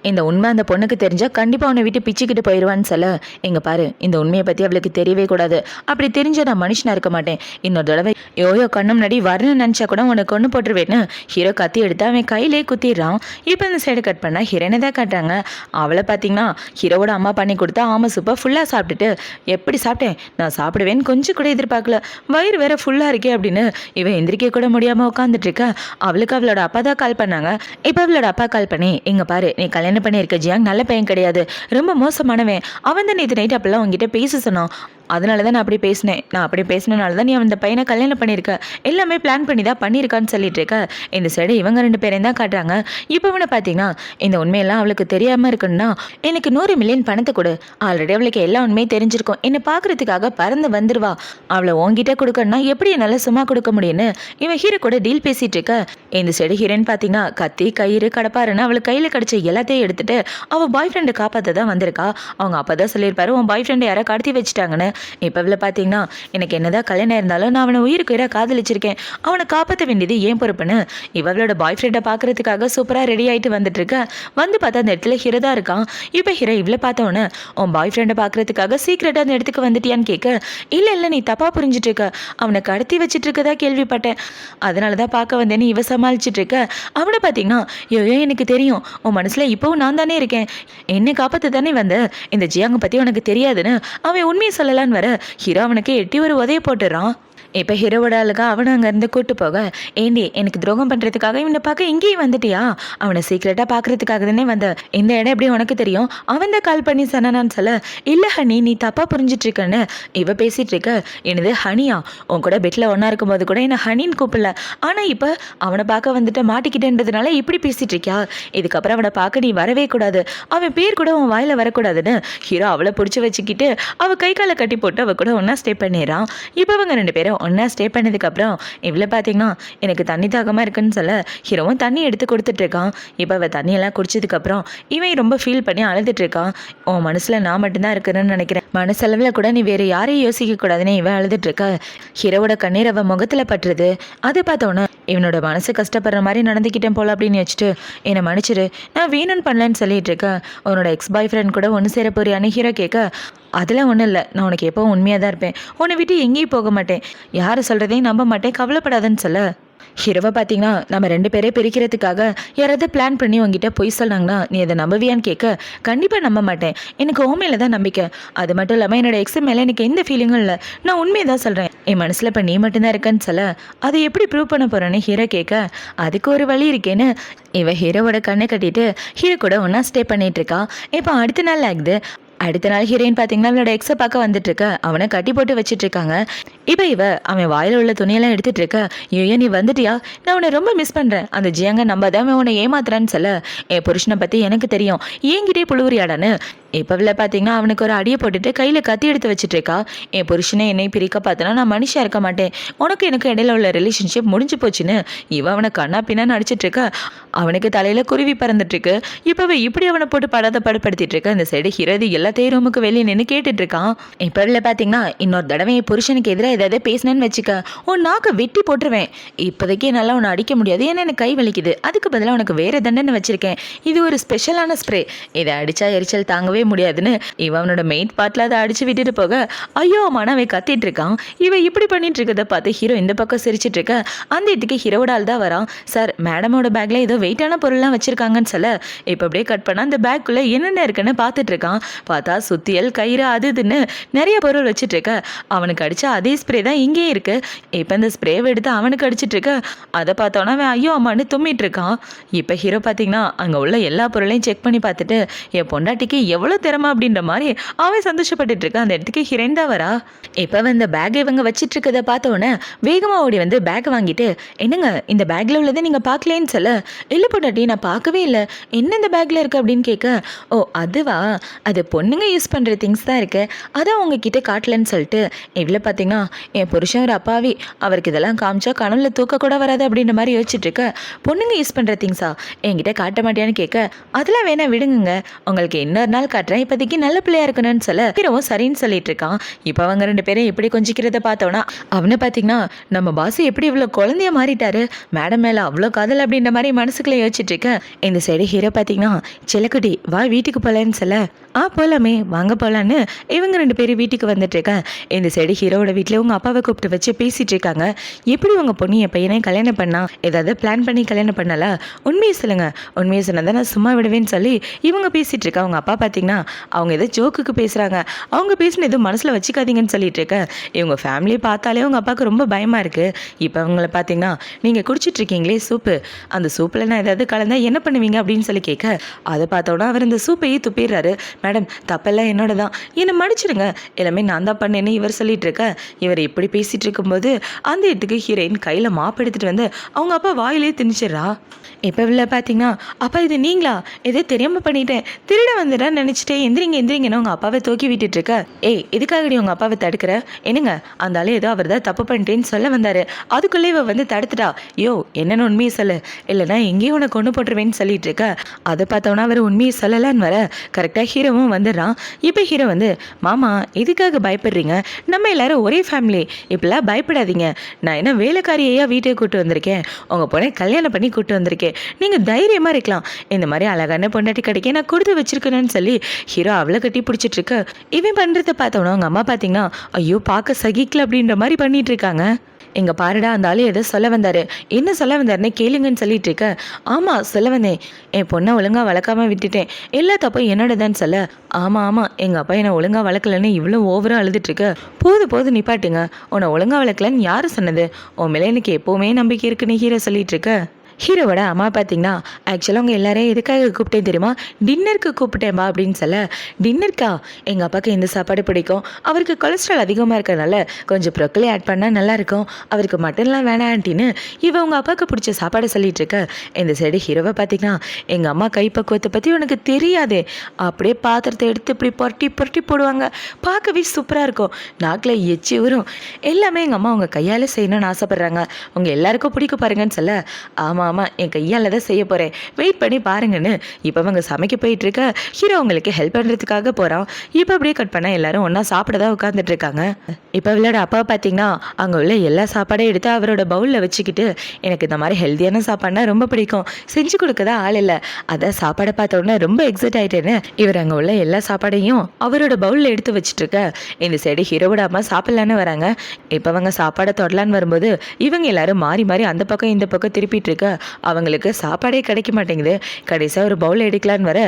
இந்த உண்மை அந்த பொண்ணுக்கு தெரிஞ்சால் கண்டிப்பாக அவனை விட்டு பிச்சுக்கிட்டு போயிடுவான்னு சொல்ல, எங்க பாரு, இந்த உண்மையை பற்றி அவளுக்கு தெரியவே கூடாது. அப்படி தெரிஞ்ச நான் மனுஷனாக இருக்க மாட்டேன். இன்னொரு தடவை யோயோ கண்ணம் நடி வரணும்னு நினச்சா கூட உனக்கு கொண்டு போட்டுருவேன்னு ஹீரோ கத்தி எடுத்து அவன் கையிலே குத்திடுறான். இப்போ இந்த சைடு கட் பண்ணால் ஹீரோனை தான் காட்டுறாங்க. அவளை பார்த்தீங்கன்னா ஹீரோவோட அம்மா பண்ணி கொடுத்தா ஆமாம் சூப்பர் ஃபுல்லாக சாப்பிட்டுட்டு, எப்படி சாப்பிட்டேன் நான் சாப்பிடுவேன்னு கொஞ்சம் கூட எதிர்பார்க்கல, வயிறு வேற ஃபுல்லாக இருக்கே அப்படின்னு இவன் எந்திரிக்க கூட முடியாமல் உட்காந்துட்டு இருக்க. அவளுக்கு அவளோட அப்பா தான் கால் பண்ணாங்க. இப்போ அவளோட அப்பா கால் பண்ணி, இங்க பாரு, நீ கல்யாணம் பண்ணியிருக்க ஜியாங் நல்ல பையன் கிடையாது, ரொம்ப மோசமானவன். அவன் தான் நேற்று நைட் அப்பெல்லாம் உங்ககிட்ட பேச சொன்னான். அதனால தான் நான் அப்படி பேசினேன். நான் அப்படி பேசினனால தான் நீ அந்த பையனை கல்யாணம் பண்ணியிருக்க. எல்லாமே பிளான் பண்ணி தான் பண்ணியிருக்கான்னு சொல்லிட்டு இருக்க. இந்த சைடு இவங்க 2 பேரையும் தான் காட்டுறாங்க. இப்போ இவனை பார்த்தீங்கன்னா இந்த உண்மையெல்லாம் அவளுக்கு தெரியாமல் இருக்குன்னா எனக்கு 100 மில்லியன் பணத்தை கொடு. ஆல்ரெடி அவளுக்கு எல்லா உண்மையும் தெரிஞ்சிருக்கும். என்னை பார்க்கறதுக்காக பறந்து வந்துருவா. அவளை உங்ககிட்ட கொடுக்கணும்னா எப்படி என்னால் சும்மா கொடுக்க முடியும்னு இவன் ஹீரோ கூட டீல் பேசிட்டு இருக்க. இந்த சைடு ஹீரோன்னு பார்த்தீங்கன்னா கத்தி கயிறு கடப்பாருன்னு அவளுக்கு கையில் கிடைச்ச எல்லாத்தையும் எடுத்துட்டு அவள் பாய் ஃப்ரெண்டை காப்பாற்ற தான் வந்திருக்கா. அவங்க அப்போ தான் சொல்லியிருப்பாரு உன் பாய் ஃப்ரெண்டை யாரை கடத்தி வச்சுட்டாங்கன்னு. இப்போ இவ்வளோ பார்த்தீங்கன்னா எனக்கு என்னதான் கல்யாணம் இருந்தாலும் நான் அவனை உயிருக்கு உயிராக காதலிச்சிருக்கேன். அவனை காப்பாற்ற வேண்டியது ஏன் பொறுப்புன்னு இவளோட பாய் ஃப்ரெண்டை பார்க்கறதுக்காக சூப்பராக ரெடி ஆகிட்டு வந்துட்டு இருக்க. வந்து பார்த்தா அந்த இடத்துல ஹீரோ தான் இருக்கான். இப்போ ஹீரோ இவ்வளோ பார்த்தோன்னே உன் பாய் ஃப்ரெண்டை பார்க்கறதுக்காக சீக்கிரட்டாக அந்த இடத்துக்கு வந்துட்டியான்னு கேட்க, இல்லை நீ தப்பாக புரிஞ்சிட்டு இருக்க, அவனை கடத்தி வச்சுட்டு இருக்கதா கேள்விப்பட்டேன், அதனால தான் பார்க்க வந்தேன்னு இவ சமாளிச்சுட்டு இருக்க. அவனை பார்த்தீங்கன்னா ஐயோ எனக்கு தெரியும், உன் மனசில் இப்போவும் நான் தானே இருக்கேன், என்னை காப்பாற்ற தானே வந்த, இந்த ஜியாங்கை பற்றி உனக்கு தெரியாதுன்னு அவன் உண்மையை சொல்லலான்னு வர ஹீரோ அவனுக்கு எட்டி ஒரு உதையை போட்டுறான். இப்போ ஹீரோவோட ஆளுங்க அவனை அங்கேருந்து கூட்டு போக, ஏண்டி எனக்கு துரோகம் பண்ணுறதுக்காக இவனை பார்க்க இங்கேயும் வந்துட்டியா, அவனை சீக்கிரட்டாக பார்க்கறதுக்காக தானே வந்த, இந்த இடம் எப்படி உனக்கு தெரியும், அவன் தான் கால் பண்ணி சொன்னான்னு சொல்ல, இல்லை ஹனி நீ தப்பாக புரிஞ்சிட்டு இருக்கன்னு இவ பேசிகிட்டு இருக்க. என்னது ஹனியா, உன் கூட பெட்டில் ஒன்றா இருக்கும்போது கூட என்னை ஹனின்னு கூப்பிடல, ஆனால் இப்போ அவனை பார்க்க வந்துட்டு மாட்டிக்கிட்டேன்றதுனால இப்படி பேசிகிட்டு இருக்கியா, இதுக்கப்புறம் அவனை பார்க்க நீ வரவே கூடாது, அவன் பேர் கூட உன் வாயில் வரக்கூடாதுன்னு ஹீரோ அவளை பிடிச்சி வச்சுக்கிட்டு அவள் கை காலை கட்டி போட்டு அவள் கூட ஒன்றா ஸ்டே பண்ணிடுறான். இப்போ அவங்க 2 பேரும் ஒன்றா ஸ்டே பண்ணதுக்கப்புறம் இவ்வளோ பார்த்தீங்கன்னா எனக்கு தண்ணி தாகமாக இருக்குன்னு சொல்ல ஹீரோவும் தண்ணி எடுத்து கொடுத்துட்ருக்கான். இப்போ அவள் தண்ணியெல்லாம் குடிச்சதுக்கப்புறம் இவன் ரொம்ப ஃபீல் பண்ணி அழுதுட்ருக்கான். உன் மனசில் நான் மட்டும்தான் இருக்கிறேன்னு நினைக்கிறேன், மனசளவில் கூட நீ வேறு யாரையும் யோசிக்கக்கூடாதுன்னு இவன் அழுதுட்ருக்கா. ஹீரோவோட கண்ணீர் அவன் முகத்தில் பட்டுருது. அதை பார்த்தோன்னே இவனோட மனசு கஷ்டப்படுற மாதிரி நடந்துக்கிட்டேன் போல அப்படின்னு வச்சுட்டு என்னை மன்னிச்சிரு, நான் வேணும்னு பண்ணலன்னு சொல்லிட்டு இருக்கேன். உன்னோட எக்ஸ் பாய் ஃப்ரெண்ட் கூட ஒன்று சேர போறியான்னு ஹீரோ கேட்க, அதெல்லாம் ஒன்றும் இல்லை, நான் உனக்கு எப்போவும் உண்மையாக தான் இருப்பேன், உன்னை விட்டு எங்கேயும் போக மாட்டேன், யார் சொல்கிறதையும் நம்ப மாட்டேன், கவலைப்படாதன்னு சொல்ல. ஹீரோவை பார்த்தீங்கன்னா நம்ம 2 பேரே பிரிக்கிறதுக்காக யாராவது பிளான் பண்ணி உங்ககிட்ட பொய் சொன்னாங்கன்னா நீ அதை நம்புவியான்னு கேட்க, கண்டிப்பாக நம்ப மாட்டேன், எனக்கு உண்மையில தான் நம்பிக்கை, அது மட்டும் இல்லாமல் என்னோட எக்ஸ் மேலே எனக்கு எந்த ஃபீலிங்கும் இல்லை, நான் உண்மையை தான் சொல்கிறேன், என் மனசில் இப்போ நீ மட்டும்தான் இருக்கேன்னு சொல்ல, அதை எப்படி ப்ரூவ் பண்ண போகிறேன்னு ஹீரோ கேட்க, அதுக்கு ஒரு வழி இருக்கேன்னு இவன் ஹீரோவோட கண்ணை கட்டிட்டு ஹீரோ கூட ஒன்றா ஸ்டே பண்ணிட்டு இருக்கா. இப்போ அடுத்த நாள் ஆகுது. அடுத்த நாள் ஹீரோயின் பார்த்தீங்கன்னா அவளோட எக்ஸை பார்க்க வந்துட்டு இருக்க. அவனை கட்டி போட்டு வச்சுட்டு இருக்காங்க. இப்போ அவன் வாயில் உள்ள துணியெல்லாம் எடுத்துட்டு இருக்க. ஐயோ நீ வந்துட்டியா, நான் உன்னை ரொம்ப மிஸ் பண்ணுறேன், அந்த ஜியாங்க நம்ம தான் உன்னை ஏமாத்துறான்னு சொல்ல, என் புருஷனை பற்றி எனக்கு தெரியும், ஏங்கிட்டே புழுவுறியாடான்னு இப்போ பார்த்தீங்கன்னா அவனுக்கு ஒரு அடியை போட்டுட்டு கையில் கத்தி எடுத்து வச்சுட்டு இருக்கா. என் புருஷனை என்னை பிரிக்க பார்த்தனா நான் மனுஷா இருக்க மாட்டேன், உனக்கு எனக்கு இடையில உள்ள ரிலேஷன்ஷிப் முடிஞ்சு போச்சுன்னு அவனை கண்ணா பின்னான்னு அடிச்சிட்டு இருக்க. அவனுக்கு தலையில் குருவி பறந்துட்டு இருக்கு. இப்போ இப்படி அவனை போட்டு படாத படுப்படுத்திட்டு இருக்க. இந்த சைடு ஹிரதி எல்லாத்தையும் ரூமுக்கு வெளியே நின்று கேட்டுட்டு இருக்கான். இப்போ பார்த்தீங்கன்னா இன்னொரு தடவை என் புருஷனுக்கு எதிராக ஏதாவது பேசினேன்னு வச்சுக்க, உன் நாக்கு வெட்டி போட்டுருவேன், இப்போதைக்கு என்னால் உன்னை அடிக்க முடியாது, ஏன்னா எனக்கு கை வலிக்குது, அதுக்கு பதிலாக உனக்கு வேற தண்டனை வச்சிருக்கேன், இது ஒரு ஸ்பெஷலான ஸ்ப்ரே, இதை அடித்தா எரிச்சல் தாங்கவே முடியாதுன்னு இவனோட மெயின் பார்ட்டில் அதை அடிச்சு விட்டுட்டு போக, ஐயோ அம்மானா அவன் கத்திட்டு இருக்கான். இவன் இப்படி பண்ணிட்டு இருக்கதை பார்த்து ஹீரோ இந்த பக்கம் சிரிச்சிட்டு இருக்க. அந்த இடத்துக்கு ஹீரோட ஆள் தான் வரான். சார் மேடமோட பேக்ல ஏதோ வெயிட்டான பொருள்லாம் வச்சிருக்காங்கன்னு சொல்ல, இப்போ அப்படியே கட் பண்ணா அந்த பேக்குள்ள என்னென்ன இருக்குன்னு பார்த்துட்டு இருக்கான். பார்த்தா சுத்தியல் கயிறு அது இதுன்னு நிறைய பொருள் வச்சுட்டு இருக்க. அவனுக்கு அடிச்சா அதே ஸ்ப்ரே தான் இங்கேயே இருக்கு. இப்போ இந்த ஸ்ப்ரேவை எடுத்து அவனுக்கு அடிச்சிட்டு இருக்க. அதை பார்த்தோன்னா அவன் ஐயோ அம்மான்னு தும்மிட்டு இருக்கான். இப்போ ஹீரோ பார்த்தீங்கன்னா அங்கே உள்ள எல்லா பொருளையும் செக் பண்ணி பார்த்துட்டு என் பொண்டாட்டிக்கு எவ்வளோ திறமை அப்படின்ற மாதிரி அவன் சந்தோஷப்பட்டுட்டு இருக்கான். அந்த இடத்துக்கு ஹீரோயின் தான் வரா. இப்போ இந்த பேக்கை இவங்க வச்சிட்டு இருக்கதை பார்த்தோன்னே வேகமாக ஓடி வந்து பேக்கை வாங்கிட்டு, என்னங்க இந்த பேக்கில் உள்ளதை நீங்கள் பார்க்கலேன்னு சொல்ல, இல்லை பொண்டாட்டி நான் பார்க்கவே இல்லை, என்ன இந்த பேக்கில் இருக்கு அப்படின்னு கேட்க, ஓ அதுவா, அது பொண்ணு பொண்ணுங்க யூஸ் பண்ணுற திங்ஸ் தான் இருக்குது, அதான் உங்ககிட்ட காட்டலன்னு சொல்லிட்டு இவ்வளோ பார்த்தீங்கன்னா என் புருஷன் ஒரு அப்பாவி, அவருக்கு இதெல்லாம் காமிச்சா கனவுல தூக்க கூட வராது அப்படின்ற மாதிரி யோசிச்சுட்டு இருக்க. பொண்ணுங்க யூஸ் பண்ணுற திங்ஸா என்கிட்ட காட்ட மாட்டியான்னு கேட்க, அதெல்லாம் வேணா விடுங்க, உங்களுக்கு இன்னொரு நாள் காட்டுறேன், இப்போதைக்கு நல்ல பிள்ளையா இருக்கணும்னு சொல்ல ஹீரோவும் சரின்னு சொல்லிட்டு இருக்கான். இப்போ அவங்க 2 பேரும் எப்படி கொஞ்சிக்கிறத பார்த்தோன்னா அவனை பார்த்தீங்கன்னா நம்ம பாஸ் எப்படி இவ்வளோ குழந்தைய மாறிட்டாரு, மேடம் மேலே அவ்வளோ காதல் அப்படின்ற மாதிரி மனசுக்குள்ளே யோசிச்சுட்டு இருக்க. இந்த சைடு ஹீரோ பார்த்தீங்கன்னா செல்லக்குட்டி வா வீட்டுக்கு போகலன்னு சொல்ல, போகலாமே வாங்க போகலான்னு இவங்க 2 பேரும் வீட்டுக்கு வந்துட்டு இருக்க. இந்த சைடு ஹீரோவோட வீட்டில் உங்கள் அப்பாவை கூப்பிட்டு வச்சு பேசிகிட்டு இருக்காங்க. எப்படி உங்கள் பொண்ணு என் பையனை கல்யாணம் பண்ணா, ஏதாவது பிளான் பண்ணி கல்யாணம் பண்ணல, உண்மையை சொல்லுங்கள், உண்மையை சொன்னால் தான் நான் சும்மா விடுவேன்னு சொல்லி இவங்க பேசிகிட்டு இருக்கா. அவங்க அப்பா பார்த்தீங்கன்னா அவங்க ஏதோ ஜோக்குக்கு பேசுகிறாங்க, அவங்க பேசின எதுவும் மனசில் வச்சுக்காதீங்கன்னு சொல்லிட்டு இருக்க. இவங்க ஃபேமிலியை பார்த்தாலே அவங்க அப்பாவுக்கு ரொம்ப பயமாக இருக்குது. இப்போ அவங்கள பார்த்தீங்கன்னா நீங்கள் குடிச்சிட்ருக்கீங்களே சூப்பு, அந்த சூப்பில் நான் ஏதாவது கலந்தால் என்ன பண்ணுவீங்க அப்படின்னு சொல்லி கேட்க, அதை பார்த்தோன்னா அவர் இந்த சூப்பையே துப்பிடுறாரு. மேடம் தப்பெல்லாம் என்னோட தான், என்னை மன்னிச்சிடுங்க, எல்லாமே நான் தான் பண்ணேன்னு இவர் சொல்லிட்டு இருக்க. இவர் இப்படி பேசிகிட்டு இருக்கும்போது அந்த இடத்துக்கு ஹீரோயின் கையில் மாப்பு எடுத்துகிட்டு வந்து அவங்க அப்பா வாயிலே திணிச்சிட்றா. இப்போ இல்லை பார்த்தீங்கன்னா அப்பா இது நீங்களா, எதே தெரியாமல் பண்ணிட்டேன், திருட வந்துடா நினச்சிட்டே எந்திரிங்கன்னு உங்கள் அப்பாவை தூக்கி விட்டுட்டு இருக்க. இதுக்காகடி உங்கள் அப்பாவை தடுக்கிற, என்னங்க அந்த ஆள் ஏதோ அவர் தான் தப்பு பண்ணிட்டேன்னு சொல்ல வந்தார், அதுக்குள்ளே இவ வந்து தடுத்துட்டா, யோ என்னென்னு உண்மையை சொல்லு, இல்லைனா எங்கேயும் உன்னை கொண்டு போட்டுருவேன்னு சொல்லிட்டு இருக்க. அதை பார்த்தோன்னா அவர் உண்மையை சொல்லலான்னு வர கரெக்டாக ஹீரோவும் வந்துடுறான். இப்போ ஹீரோ வந்து மாமா இதுக்காக பயப்படுறீங்க, நம்ம எல்லாரும் ஒரே ஃபேமிலி, இப்பெல்லாம் பயப்படாதீங்க, நான் என்ன வேலைக்காரியையா வீட்டுக்கு கூப்பிட்டு வந்திருக்கேன், உங்கள் பொண்ணை கல்யாணம் பண்ணி கூப்பிட்டு வந்திருக்கேன், நீங்கள் தைரியமாக இருக்கலாம், இந்த மாதிரி அழகான பொண்டாட்டி கிடைக்க நான் கொடுத்து வச்சிருக்கணும்னு சொல்லி ஹீரோ அவளை கட்டி பிடிச்சிட்டு இருக்க. இவன் பண்ணுறத பார்த்தோன்னா அவங்க அம்மா பார்த்தீங்கன்னா ஐயோ பார்க்க சகிக்கல அப்படின்ற மாதிரி பண்ணிட்டு இருக்காங்க. எங்க பாருடா அந்த ஆளு எதோ சொல்ல வந்தாரு, என்ன சொல்ல வந்தாருன்னு கேளுங்கன்னு சொல்லிட்டு இருக்க. ஆமாம் சொல்ல வந்தேன், என் பொண்ணை ஒழுங்காக வளர்க்காம விட்டுட்டேன், எல்லா தப்பும் என்னோடதான்னு சொல்ல. ஆமாம் எங்கள் அப்பா என்னை ஒழுங்காக வளர்க்கலன்னு இவ்வளோ ஓவராக அழுதுட்டுருக்க, போது நிப்பாட்டுங்க, உன்னை ஒழுங்காக வளர்க்கலன்னு யார் சொன்னது, உன் மேலே எனக்கு எப்போவுமே நம்பிக்கை இருக்குன்னு ஹீரோ சொல்லிட்டு இருக்க. ஹீரோவோட அம்மா பார்த்தீங்கன்னா ஆக்சுவலாக அவங்க எல்லாரையும் எதுக்காக கூப்பிட்டேன் தெரியுமா, டின்னருக்கு கூப்பிட்டேன்பா அப்படின்னு சொல்ல. டின்னருக்கா, எங்கள் அப்பாவுக்கு எந்த சாப்பாடு பிடிக்கும், அவருக்கு கொலஸ்ட்ரால் அதிகமாக இருக்கிறதுனால கொஞ்சம் ப்ரொக்கலி ஆட் பண்ணால் நல்லாயிருக்கும், அவருக்கு மட்டன்லாம் வேணாம் ஆண்டின்னு இவன் உங்கள் அப்பாவுக்கு பிடிச்ச சாப்பாடு சொல்லிட்டு இருக்க. இந்த சைடு ஹீரோவை பார்த்தீங்கன்னா எங்கள் அம்மா கைப்பக்குவத்தை பற்றி உனக்கு தெரியாது, அப்படியே பாத்திரத்தை எடுத்து இப்படி புரட்டி போடுவாங்க, பார்க்கவே சூப்பராக இருக்கும், நாக்கில் எச்சி வரும், எல்லாமே எங்கள் அம்மா உங்கள் கையால் செய்யணும்னு ஆசைப்பட்றாங்க, உங்கள் எல்லாருக்கும் பிடிக்க பாருங்கன்னு சொல்ல. ஆமாம் என் கையால் தான் செய்ய போகிறேன், வெயிட் பண்ணி பாருங்கன்னு இப்போ அவங்க சமைக்க போயிட்டுருக்க. ஹீரோ அவங்களுக்கு ஹெல்ப் பண்ணுறதுக்காக போகிறான். இப்போ அப்படியே கட் பண்ணால் எல்லாரும் ஒன்றா சாப்பிட தான் உட்காந்துட்டு இருக்காங்க. இப்போ விளையாட அப்பா பார்த்தீங்கன்னா அங்கே உள்ள எல்லா சாப்பாடையும் எடுத்து அவரோட பவுலில் வச்சுக்கிட்டு, எனக்கு இந்த மாதிரி ஹெல்த்தியான சாப்பாடுனா ரொம்ப பிடிக்கும், செஞ்சு கொடுக்க தான் ஆள் இல்லை, அதான் சாப்பாடை பார்த்த உடனே ரொம்ப எக்ஸைட் ஆகிட்டேன்னு இவர் அங்கே உள்ள எல்லா சாப்பாடையும் அவரோட பவுலில் எடுத்து வச்சுட்ருக்க. இந்த சைடு ஹீரோவோட அம்மா சாப்பிட்லான்னு வராங்க. இப்போ அவங்க சாப்பாடை தொடலான்னு வரும்போது இவங்க எல்லாரும் மாறி அந்த பக்கம் இந்த பக்கம் திருப்பிட்டு இருக்க. அவங்களுக்கு சாப்பாடே கிடைக்க மாட்டேங்குது. கடைசியாக ஒரு பவுல் எடுக்கலான்னு வர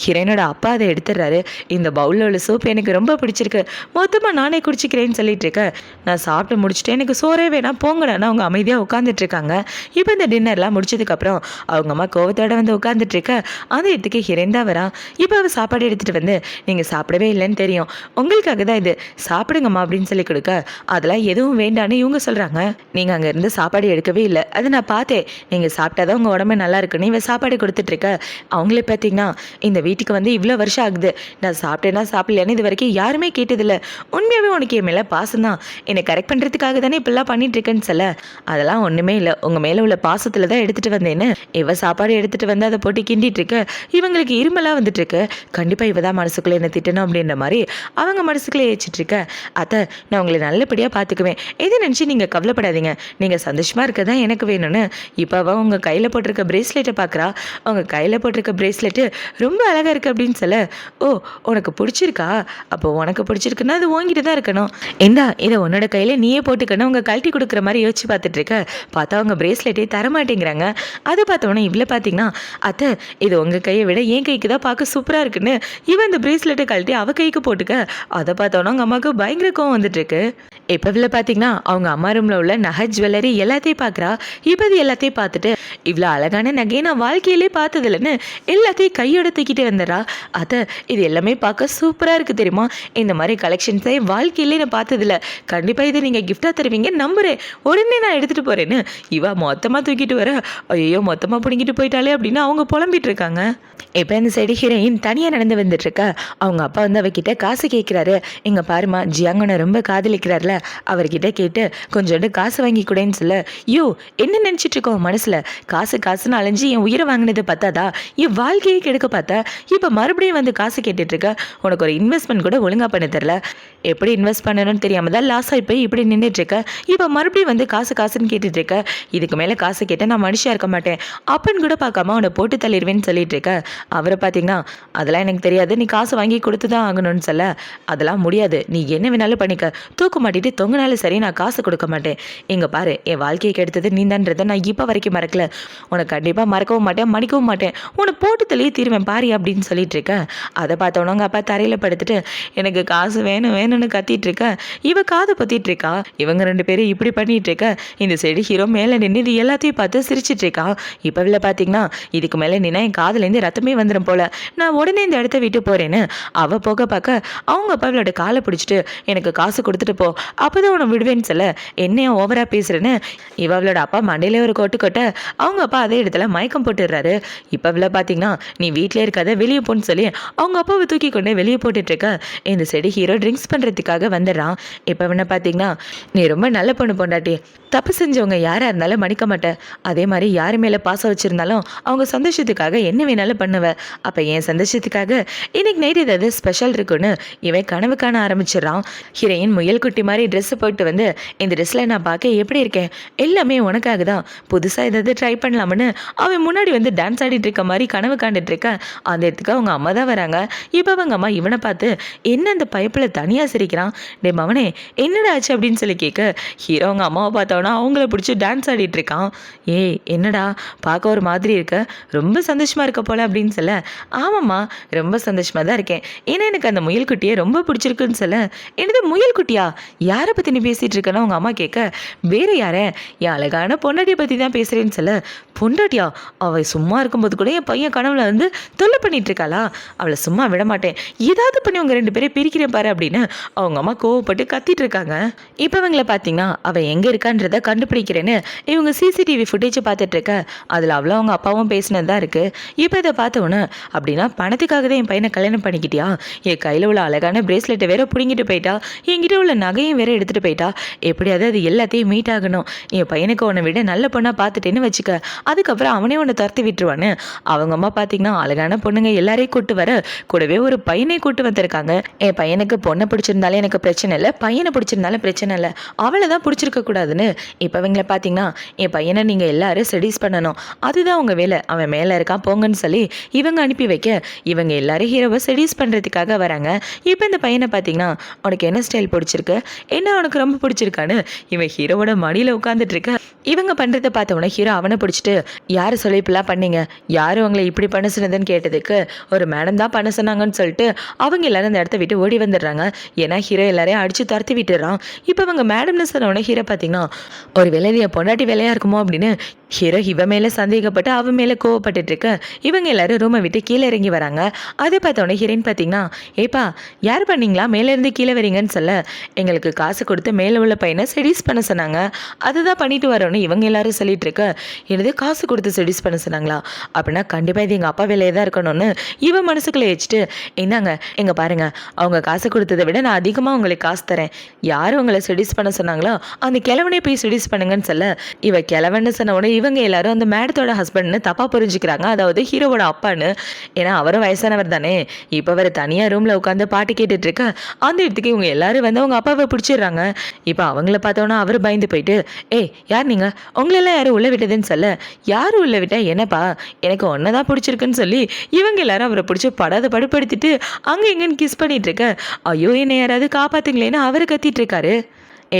ஹீரோனோட அப்பா அதை எடுத்துடுறாரு. இந்த பவுலில் உள்ள சூப் எனக்கு ரொம்ப பிடிச்சிருக்கு, மொத்தமாக நானே குடிச்சிக்கிறேன்னு சொல்லிட்டு இருக்க. நான் சாப்பிட்டு முடிச்சுட்டு எனக்கு சோறே வேணாம் போங்கடான்னு அவங்க அமைதியாக உட்காந்துட்டு இருக்காங்க. இப்போ இந்த டின்னர்லாம் முடிச்சதுக்கப்புறம் அவங்க அம்மா கோவத்தோட வந்து உட்காந்துட்டு இருக்க. அந்த இடத்துக்கு ஹீரோன் தான் வரா. இப்போ அவள் சாப்பாடு எடுத்துகிட்டு வந்து, நீங்கள் சாப்பிடவே இல்லைன்னு தெரியும், உங்களுக்காக தான் இது, சாப்பிடுங்கம்மா அப்படின்னு சொல்லி கொடுக்க. அதெல்லாம் எதுவும் வேண்டான்னு இவங்க சொல்கிறாங்க. நீங்கள் அங்கே இருந்து சாப்பாடு எடுக்கவே இல்லை, அதை நான் பார்த்தேன், நீங்கள் சாப்பிட்டாதான் உங்கள் உடம்பு நல்லா இருக்குன்னு இவன் சாப்பாடு கொடுத்துட்ருக்க. அவங்களே பார்த்தீங்கன்னா இந்த வீட்டுக்கு வந்து இவ்வளோ வருஷம் ஆகுது, நான் சாப்பிட்டேன்னா சாப்பிடலன்னு இது வரைக்கும் யாருமே கேட்டதில்லை, உண்மையாகவே உனக்கு என் மேலே பாசம் தான், என்னை கரெக்ட் பண்ணுறதுக்காக தானே இப்படிலாம் பண்ணிட்டுருக்கேன்னு சொல்ல. அதெல்லாம் ஒன்றுமே இல்லை, உங்கள் மேலே உள்ள பாசத்தில் தான் எடுத்துகிட்டு வந்தேன்னு இவ சாப்பாடு எடுத்துகிட்டு வந்து அதை போட்டு கிண்டிட்டு இருக்க. இவங்களுக்கு இருமலாக வந்துட்டுருக்கு. கண்டிப்பாக இவ தான் மனசுக்குள்ளே என்ன திட்டணும் அப்படின்ற மாதிரி அவங்க மனசுக்குள்ளே ஏச்சிட்ருக்க. அத்தை நான் உங்களை நல்லபடியாக பார்த்துக்குவேன், எது நினச்சி நீங்கள் கவலைப்படாதீங்க, நீங்கள் சந்தோஷமாக இருக்க தான் எனக்கு வேணும்னு. இப்போ அவள் உங்கள் கையில் போட்டிருக்க பிரேஸ்லெட்டை பார்க்குறா. உங்கள் கையில் போட்டிருக்க பிரேஸ்லெட்டு ரொம்ப அழகாக இருக்குது அப்படின்னு சொல்ல. ஓ உனக்கு பிடிச்சிருக்கா, அப்போ உனக்கு பிடிச்சிருக்குன்னா அது வாங்கிட்டு தான் இருக்கணும், இந்தா இதை உன்னோட கையில் நீயே போட்டுக்கணும் உங்கள் கழட்டி கொடுக்குற மாதிரி யோசிச்சு பார்த்துட்டு இருக்க. பார்த்தா அவங்க பிரேஸ்லெட்டே தரமாட்டேங்கிறாங்க. அதை பார்த்தோன்னே இவ்வளோ பார்த்தீங்கன்னா அத்தை இது உங்கள் கையை விட என் கைக்கு தான் பார்க்க சூப்பராக இருக்குன்னு இவன் இந்த பிரேஸ்லெட்டை கழட்டி அவள் கைக்கு போட்டுக்க. அதை பார்த்தோன்னா அவங்க அம்மாவுக்கு பயங்கர கோவம் வந்துட்டுருக்கு. இப்போ இவ்வளோ பார்த்தீங்கன்னா அவங்க அம்மா ரூமில் உள்ள நகை ஜுவல்லரி எல்லாத்தையும் பார்க்குறா. இப்போ இது எல்லாத்தையும் பார்த்துட்டு இவ்வளோ அழகான நகையை நான் வாழ்க்கையிலே பார்த்ததில்லன்னு எல்லாத்தையும் கையோட தூக்கிட்டு வந்துடுறா. அதை இது எல்லாமே பார்க்க சூப்பராக இருக்குது தெரியுமா, இந்த மாதிரி கலெக்ஷன்ஸை வாழ்க்கையிலே நான் பார்த்ததில்ல, கண்டிப்பாக இதை நீங்கள் கிஃப்டாக தருவீங்க நம்புகிறேன், உடனே நான் எடுத்துகிட்டு போகிறேன்னு இவா மொத்தமாக தூக்கிட்டு வர. ஐயோ மொத்தமாக பிடிங்கிட்டு போயிட்டாலே அப்படின்னு அவங்க புலம்பிட்டு இருக்காங்க. இப்போ இந்த சைடு ஹீரோயின் தனியாக நடந்து வந்துட்டு இருக்கா. அவங்க அப்பா வந்து அவகிட்ட காசு கேட்குறாரு. இங்கே பாருமா ஜியாங்கனை ரொம்ப காதலிக்கிறார்ல, அவர்கிட்ட கேட்டு கொஞ்சோண்டு காசு வாங்கி கூடன்னு சொல்ல, யோ என்ன நினச்சிட்டு இருக்கோம் மனசில், காசு காசுன்னு அலைஞ்சு என் உயிரை வாங்கினது பார்த்தாதா என் வாழ்க்கையை கெடுக்க பார்த்தா, இப்போ மறுபடியும் வந்து காசு கேட்டுட்டு இருக்க, உனக்கு ஒரு இன்வெஸ்ட்மெண்ட் கூட ஒழுங்காக பண்ண தெரில, எப்படி இன்வெஸ்ட் பண்ணணும்னு தெரியாமல் தான் லாஸ் ஆகி போய் இப்படி நின்றுட்டு இருக்க, இப்போ மறுபடியும் வந்து காசு காசுன்னு கேட்டுட்டு இருக்க, இதுக்கு மேலே காசு கேட்டால் நான் மனுஷியாக இருக்க மாட்டேன், அப்பன்னு கூட பார்க்காம அவனை போட்டு தள்ளிடுவேன்னு சொல்லிட்டு இருக்க. அவரை பார்த்தீங்கன்னா அதெல்லாம் எனக்கு தெரியாது, நீ காசு வாங்கி கொடுத்து தான் ஆகணும்னு சொல்ல, அதெல்லாம் முடியாது, நீ என்ன வேணாலும் பண்ணிக்க, தூக்கு மாட்டிட்டு தொங்கினாலும் சரி நான் காசு கொடுக்க மாட்டேன், இங்கே பாரு என் வாழ்க்கையை கெடுத்தது நீந்தான்றதை நான் இப்போ வரைக்கும் மறக்கல, உனக்கு கண்டிப்பாக மறக்கவும் மாட்டேன் மன்னிக்கவும் மாட்டேன், உன்னை போட்டு தள்ளியே தீருவேன் பாரி அப்படின்னு சொல்லிட்டு இருக்க. அதை பார்த்தவனங்க அப்பா தரையில் படுத்துட்டு எனக்கு காசு வேணும் வேணும்னு கத்திட்டு இருக்க. இவ காதை பத்திட்டு இருக்கா. இவங்க ரெண்டு பேரும் இப்படி பண்ணிட்டு இருக்க. இந்த சைடு ஹீரோ மேலே நின்று இது எல்லாத்தையும் பார்த்து சிரிச்சிட்டு இருக்கா. இப்போ இல்லை பார்த்தீங்கன்னா இதுக்கு மேலே நின்னா என் காதுலேருந்து ரத்தமே வந்துடும் போல, நான் உடனே இந்த இடத்த விட்டு போறேன்னு அவ போக பார்க்க அவங்க அப்பா அவளோட காலை பிடிச்சிட்டு எனக்கு காசு கொடுத்துட்டு போ, அப்போதான் உன்னை விடுவேன்னு சொல்ல, என்னைய ஓவரா பேசுறேன்னு இவ அவளோட அப்பா மண்டையில ஒரு கொட்டு கொட்ட அவங்க அப்பா அதே இடத்துல மயக்கம் போட்டுடுறாரு. இப்போ இவ்வளோ பார்த்தீங்கன்னா நீ வீட்டிலே இருக்காத வெளியே போன்னு சொல்லி அவங்க அப்பாவை தூக்கி கொண்டு வெளியே போட்டுட்டு இருக்க. இந்த சைடு ஹீரோ ட்ரிங்க்ஸ் பண்ணுறதுக்காக வந்துடுறான். இப்போ என்ன பார்த்தீங்கன்னா நீ ரொம்ப நல்ல பொண்ணு பொண்டாட்டி, தப்பு செஞ்சவங்க யாராக இருந்தாலும் மன்னிக்க மாட்டேன், அதே மாதிரி யார் மேலே பாசம் வச்சுருந்தாலும் அவங்க சந்தோஷத்துக்காக என்ன வேணாலும் பண்ணுவேன், அப்போ என் சந்தோஷத்துக்காக இன்னைக்கு நைட் ஏதாவது ஸ்பெஷல் இருக்குன்னு இவன் கனவு காண ஆரம்பிச்சிடறான். ஹீரோயின் முயல் குட்டி மாதிரி ட்ரெஸ்ஸு போட்டு வந்து இந்த ட்ரெஸ்ஸில் நான் பார்க்க எப்படி இருக்கேன், எல்லாமே உனக்காக தான், புதுசாக ஏதாவது ட்ரை பண்ணலாம்னு அவன் முன்னாடி வந்து டான்ஸ் ஆடிட்டு இருக்க மாதிரி கனவு காண்டுட்டு இருக்க. அந்த இடத்துக்கு அவங்க அம்மா தான் வராங்க. இப்போ அவங்க அம்மா இவனை பார்த்து என்ன அந்த பைப்பில் தனியாக சிரிக்கிறான், டே மவனே என்னடா ஆச்சு அப்படின்னு சொல்லி கேட்க, ஹீரோ அவங்க அம்மாவை பார்த்தோன்னா அவங்கள பிடிச்சி டான்ஸ் ஆடிட்டு இருக்கான். ஏய் என்னடா பார்க்க ஒரு மாதிரி இருக்க, ரொம்ப சந்தோஷமாக இருக்க போல அப்படின்னு சொல்ல, ஆமாம்மா ரொம்ப சந்தோஷமாக தான் இருக்கேன், ஏன்னா எனக்கு அந்த முயல் குட்டியை ரொம்ப பிடிச்சிருக்குன்னு சொல்ல, என்னது முயல் குட்டியா, யாரை பற்றி நீ பேசிகிட்டு இருக்கேன்னு அவங்க அம்மா கேட்க, வேறு யாரை என் அழகான பொண்டாட்டியை பற்றி தான் பேசுகிறேன்னு சொல்ல, பொண்டாட்டியா அவள் சும்மா இருக்கும்போது கூட என் பையன் கனவுல வந்து தொல்லை பண்ணிட்டு இருக்காளா, அவளை சும்மா விட மாட்டேன், ஏதாவது பண்ணி உங்க ரெண்டு பேரும் பிரிக்கிறேன் பாரு அப்படின்னு அவங்க அம்மா கோவப்பட்டு கத்திட்டு இருக்காங்க. இப்போ இவங்களை பார்த்தீங்கன்னா அவள் எங்கே இருக்கான்றதை கண்டுபிடிக்கிறேன்னு இவங்க சிசிடிவி ஃபுட்டேஜ் பார்த்துட்டு இருக்க. அதில் அவ்வளோ அவங்க அப்பாவும் பேசினது தான் இருக்குது. இப்போ இதை பார்த்தவொன்னே அப்படின்னா பணத்துக்காக தான் என் பையனை கல்யாணம் பண்ணிக்கிட்டியா, என் கையில் உள்ள அழகான பிரேஸ்லெட்டை வேற பிடிங்கிட்டு போயிட்டா, என்கிட்ட உள்ள நகையும் வேற எடுத்துகிட்டு போயிட்டா, எப்படியாவது அது எல்லாத்தையும் மீட் ஆகணும், என் பையனுக்கு உன்னை விட நல்ல பொண்ணாக பார்த்துட்டேன்னு வச்சுக்க, அதுக்கப்புறம் அவனே உன்னை துரத்தி விட்டுருவான்னு அவங்க அம்மா பார்த்தீங்கன்னா அழகான பொண்ணுங்க எல்லாரையும் கூட்டு வர கூடவே ஒரு பையனை கூட்டு வந்திருக்காங்க. என் பையனுக்கு பொண்ணை பிடிச்சிருந்தாலும் எனக்கு பிரச்சனை இல்லை, பையனை பிடிச்சிருந்தாலும் பிரச்சனை இல்லை, அவளை தான் பிடிச்சிருக்க கூடாதுன்னு இப்போ இவங்களை பார்த்தீங்கன்னா என் பையனை நீங்கள் எல்லாரும் ஸ்டடீஸ் பண்ணணும், அதுதான் உங்கள் வேலை, அவன் மேலே இருக்கான் போங்கன்னு சொல்லி இவங்க அனுப்பி வைக்க இவங்க எல்லாரும் ஹீரோவை ஸ்டடீஸ் பண்ணுறதுக்காக வராங்க. இப்போ இந்த பையனை பார்த்தீங்கன்னா உனக்கு என்ன ஸ்டைல் பிடிச்சிருக்கு, என்ன உனக்கு ரொம்ப பிடிச்சிருக்கான்னு இவன் ஹீரோவோட மடியில் உட்காந்துட்டு இருக்க. இவங்க பண்ணுறதை பார்த்தவொன்னே ஹீரோ அவனை பிடிச்சிட்டு யார் சொல்லி இப்படிலாம் பண்ணீங்க, யார் உங்களை இப்படி பண்ண சொன்னதுன்னு கேட்டதுக்கு ஒரு மேடம் தான் பண்ண சொன்னாங்கன்னு சொல்லிட்டு அவங்க எல்லாரும் அந்த இடத்த விட்டு ஓடி வந்துடுறாங்க. ஏன்னா ஹீரோ எல்லாரையும் அடித்து துரத்தி விட்டுறான். இப்போ அவங்க மேடம்னு சொன்னவொடனே ஹீரோ பார்த்தீங்கன்னா ஒரு வேலையை பொண்டாட்டி வேலையாக இருக்குமோ அப்படின்னு ஹீரோ இவன் மேலே சந்தேகப்பட்டு அவன் மேலே கோவப்பட்டுட்டு இருக்க. இவங்க எல்லாரும் ரூமை விட்டு கீழே இறங்கி வராங்க. அதை பார்த்தோன்னே ஹீரோயின் பார்த்தீங்கன்னா ஏப்பா யார் பண்ணீங்களா மேலேருந்து கீழே வரீங்கன்னு சொல்ல, எங்களுக்கு காசு கொடுத்து மேலே உள்ள பையனை செடியூஸ் பண்ண சொன்னாங்க, அதுதான் பண்ணிட்டு வரோன்னு இவங்க எல்லாரும் சொல்லிட்டு இருக்க. எனது காசு கொடுத்து செடியூஸ் பண்ண சொன்னாங்களா, அப்படின்னா கண்டிப்பாக இது எங்கள் அப்பா வேலையை தான் இருக்கணும்னு இவன் மனசுக்குள்ளே வச்சுட்டு, இந்தாங்க எங்கே பாருங்க அவங்க காசு கொடுத்ததை விட நான் அதிகமாக உங்களுக்கு காசு தரேன், யார் உங்களை செடியூஸ் பண்ண சொன்னாங்களோ அந்த கிழவனே போய் செடியூஸ் பண்ணுங்கன்னு சொல்ல, இவ கிழவன்னு சொன்ன உடனே இவங்க எல்லாரும் அந்த மேடத்தோட ஹஸ்பண்ட்னு தப்பாக புரிஞ்சுக்கிறாங்க, அதாவது ஹீரோவோட அப்பான்னு. ஏன்னா அவரும் வயசானவர் தானே. இப்போ அவர் தனியாக ரூமில் உட்காந்து பாட்டு கேட்டுட்டு இருக்க. அந்த இடத்துக்கு இவங்க எல்லாரும் வந்து அவங்க அப்பாவை பிடிச்சிடுறாங்க. இப்போ அவங்கள பார்த்தோன்னா அவர் பயந்து போயிட்டு, ஏய் யார் நீங்கள், உங்களெல்லாம் யாரும் உள்ள விட்டதுன்னு சொல்ல, யாரும் உள்ள விட்டா என்னப்பா எனக்கு ஒன்னதான் பிடிச்சிருக்குன்னு சொல்லி இவங்க எல்லாரும் அவரை பிடிச்சி படாத படுப்படுத்திட்டு அங்கே எங்கன்னு கிஸ் பண்ணிட்டு இருக்க. ஐயோ என்னை யாராவது காப்பாத்துங்களேன்னு அவர் கத்திட்டு இருக்காரு.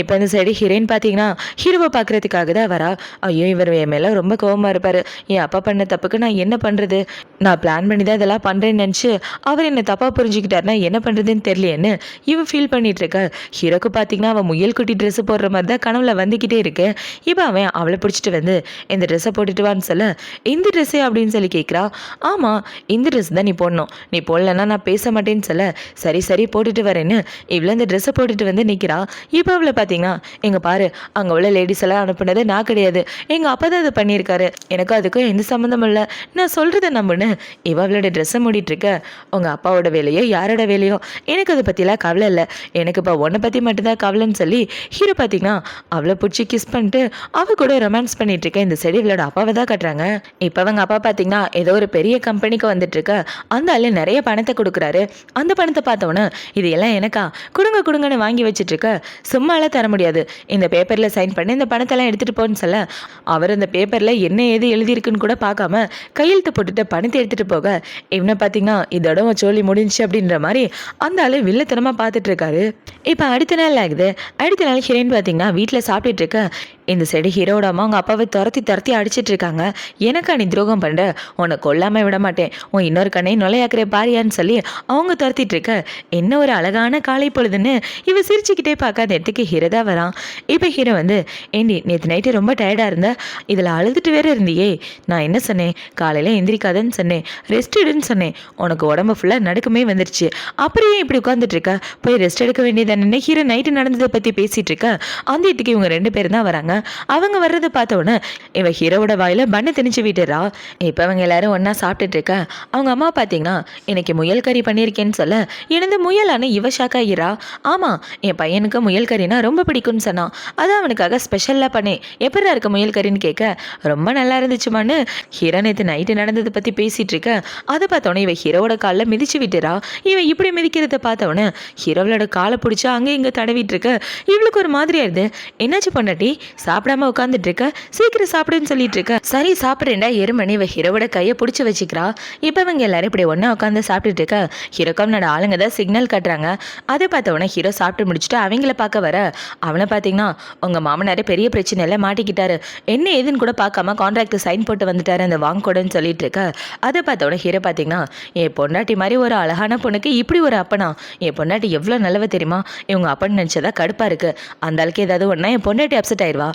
இப்போ இந்த சைடு ஹீரோயின் பார்த்தீங்கன்னா ஹீரோவை பார்க்குறதுக்காக தான் வரா. ஐயோ இவர் என் மேலே ரொம்ப கோவமாக இருப்பார், என் அப்பா பண்ண தப்புக்கு நான் என்ன பண்ணுறது, நான் பிளான் பண்ணி தான் இதெல்லாம் பண்ணுறேன்னு நினச்சி அவர் என்னை தப்பாக புரிஞ்சுக்கிட்டாருன்னா என்ன பண்ணுறதுன்னு தெரியலையேன்னு இவன் ஃபீல் பண்ணிட்டு இருக்க. ஹீரோக்கு பார்த்தீங்கன்னா அவன் முயல் குட்டி ட்ரெஸ்ஸு போடுற மாதிரி தான் கனவுல வந்துக்கிட்டே இருக்கு. இப்போ அவன் அவளை பிடிச்சிட்டு வந்து இந்த ட்ரெஸ்ஸை போட்டுட்டு வான்னு சொல்ல, இந்த ட்ரெஸ்ஸே அப்படின்னு சொல்லி கேட்குறா. ஆமாம் இந்த ட்ரெஸ் தான் நீ போடணும், நீ போடலன்னா நான் பேச மாட்டேன்னு சொல்ல, சரி சரி போட்டுட்டு வரேன்னு இவ்வளோ இந்த ட்ரெஸ்ஸை போட்டுட்டு வந்து நிற்கிறா. இப்போ அவளை பார்த்தீங்கன்னா எங்கள் பாரு அங்கே உள்ள லேடிஸ் எல்லாம் அனுப்புனது நான் கிடையாது, எங்கள் அப்பா தான் அதை பண்ணியிருக்காரு, எனக்கும் அதுக்கும் எந்த சம்மந்தமும் இல்லை, நான் சொல்கிறத நம்புன்னு இவ அவளோட ட்ரெஸ்ஸை மூடிட்டுருக்க. உங்கள் அப்பாவோட வேலையோ யாரோட வேலையோ எனக்கு அதை பற்றிலாம் கவலை இல்லை, எனக்கு இப்போ உன்னை பற்றி மட்டும்தான் கவலைன்னு சொல்லி ஹீரோ பார்த்தீங்கன்னா அவளை பிடிச்சி கிஸ் பண்ணிட்டு அவ கூட ரொமான்ஸ் பண்ணிட்டு இருக்க. இந்த செடி இவளோட அப்பாவை தான் கட்டுறாங்க. இப்போ அவங்க அப்பா பார்த்தீங்கன்னா ஏதோ ஒரு பெரிய கம்பெனிக்கு வந்துட்டு இருக்க. அந்த ஆளு நிறைய பணத்தை கொடுக்குறாரு. அந்த பணத்தை பார்த்தவொன்னே இது எல்லாம் எனக்கா, கொடுங்க கொடுங்கன்னு வாங்கி வச்சுட்டு இருக்க. சும்மாலாம் தர முடியாது, இந்த பேப்பரில் சைன் பண்ணி இந்த பணத்தெல்லாம் எடுத்துகிட்டு போன்னு சொல்ல, அவர் அந்த பேப்பரில் என்ன ஏது எழுதியிருக்குன்னு கூட பார்க்காம கையெழுத்து போட்டுட்டு பணத்தை எடுத்துகிட்டு போக, இவனை பார்த்தீங்கன்னா இதோட சோழி முடிஞ்சு அப்படின்ற மாதிரி அந்த ஆளு வில்லத்தனமாக பார்த்துட்டு இருக்காரு. இப்போ அடுத்த நாள் ஆகுது. அடுத்த நாள் ஹீரோயின் பார்த்தீங்கன்னா வீட்டில் சாப்பிட்டுட்டு இருக்க. இந்த சைடு ஹீரோட அம்மா அவங்க அப்பாவை துரத்தி அடிச்சிட்டு இருக்காங்க. எனக்கா நீ துரோகம் பண்ணுற, உன்னை கொல்லாமல் விட மாட்டேன், உன் இன்னொரு கண்ணையும் நுழையாக்குற பாரியான்னு சொல்லி அவங்க துரத்திட்டு இருக்க. என்ன ஒரு அழகான காலை பொழுதுன்னு இவ சிரிச்சுக்கிட்டே பார்க்காத இடத்துக்கு ஹீரோ தான் வரான். இப்போ ஹீரோ வந்து ஏண்டி நேற்று நைட்டு ரொம்ப டயர்டாக இருந்த, இதில் அழுதுட்டு வேற இருந்தியே, நான் என்ன சொன்னேன், காலையில் எந்திரிக்காதன்னு சொன்னேன், ரெஸ்ட் எடுன்னு சொன்னேன், உனக்கு உடம்பு ஃபுல்லாக நடுக்கமே வந்துருச்சு, அப்புறம் இப்படி உட்காந்துட்டு இருக்க, போய் ரெஸ்ட் எடுக்க வேண்டியதானே. ஹீரோ நைட்டு நடந்ததை பற்றி பேசிட்டு இருக்க. அந்த இடத்துக்கு இவங்க 2 பேரும் தான் வராங்க. அவங்க வர்றதை பார்த்தோன்னே இவ ஹீரோவோட வாயில பண்ண திணிச்சு விட்டுறா. இப்போ அவங்க எல்லாரும் ஒன்னா சாப்பிட்டுட்டு இருக்க. அவங்க அம்மா பார்த்தீங்கன்னா எனக்கு முயல் கறி பண்ணியிருக்கேன்னு சொல்ல, எனது முயலான இவ ஷாக் ஆகிறா. ஆமா என் பையனுக்கு முயல் கறினா ரொம்ப பிடிக்கும்னு சொன்னான், அதான் அவனுக்காக ஸ்பெஷலாக பண்ணேன், எப்படா இருக்க முயல் கறின்னு கேட்க, ரொம்ப நல்லா இருந்துச்சுமான்னு ஹீரோ நேற்று நைட்டு நடந்ததை பற்றி பேசிட்டு இருக்க. அதை பார்த்தோன்னே இவ ஹீரோவோட காலில் மிதிச்சு விட்டுறா. இவன் இப்படி மிதிக்கிறத பார்த்தவொன்னே ஹீரோவோட காலை பிடிச்சா அங்கே இங்கே தடவிட்டு இருக்க. இவளுக்கு ஒரு மாதிரி ஆயிடுது. என்னாச்சு பொண்டாட்டி, சாப்பிடாம உட்காந்துட்டு இருக்க, சீக்கிரம் சாப்பிடுன்னு சொல்லிட்டு இருக்க. சரி சாப்பிட்றேன்டா எருமணி இவ ஹீரோவோட கையை பிடிச்சி வச்சுக்கிறா. இப்போ இவங்க எல்லாரும் இப்படி ஒன்றா உட்காந்து சாப்பிட்டுட்டு இருக்க. ஹீரோக்கு அவனோட ஆளுங்க தான் சிக்னல் கட்டுறாங்க. அதை பார்த்தவொடனே ஹீரோ சாப்பிட்டு முடிச்சுட்டு அவங்கள பார்க்க வர, அவனை பார்த்தீங்கன்னா உங்க மாமனார் பெரிய பிரச்சனையில மாட்டிக்கிட்டாரு, என்ன ஏதுன்னு கூட பார்க்காம கான்ட்ராக்ட் சைன் போட்டு வந்துட்டாரு அந்த வாங்கக்கூடன்னு சொல்லிட்டு இருக்க. அதை பார்த்தவொடனே ஹீரோ பார்த்தீங்கன்னா என் பொண்டாட்டி மாதிரி ஒரு அழகான பொண்ணுக்கு இப்படி ஒரு அப்பனா, என் பொண்டாட்டி எவ்வளோ நல்லவ தெரியுமா, இவங்க அப்பன்னு நினச்சதா கடுப்பாக இருக்கு, அந்த ஆளுக்கு ஏதாவது ஒன்றா என் பொண்டாட்டி அப்செட் ஆயிடுவா,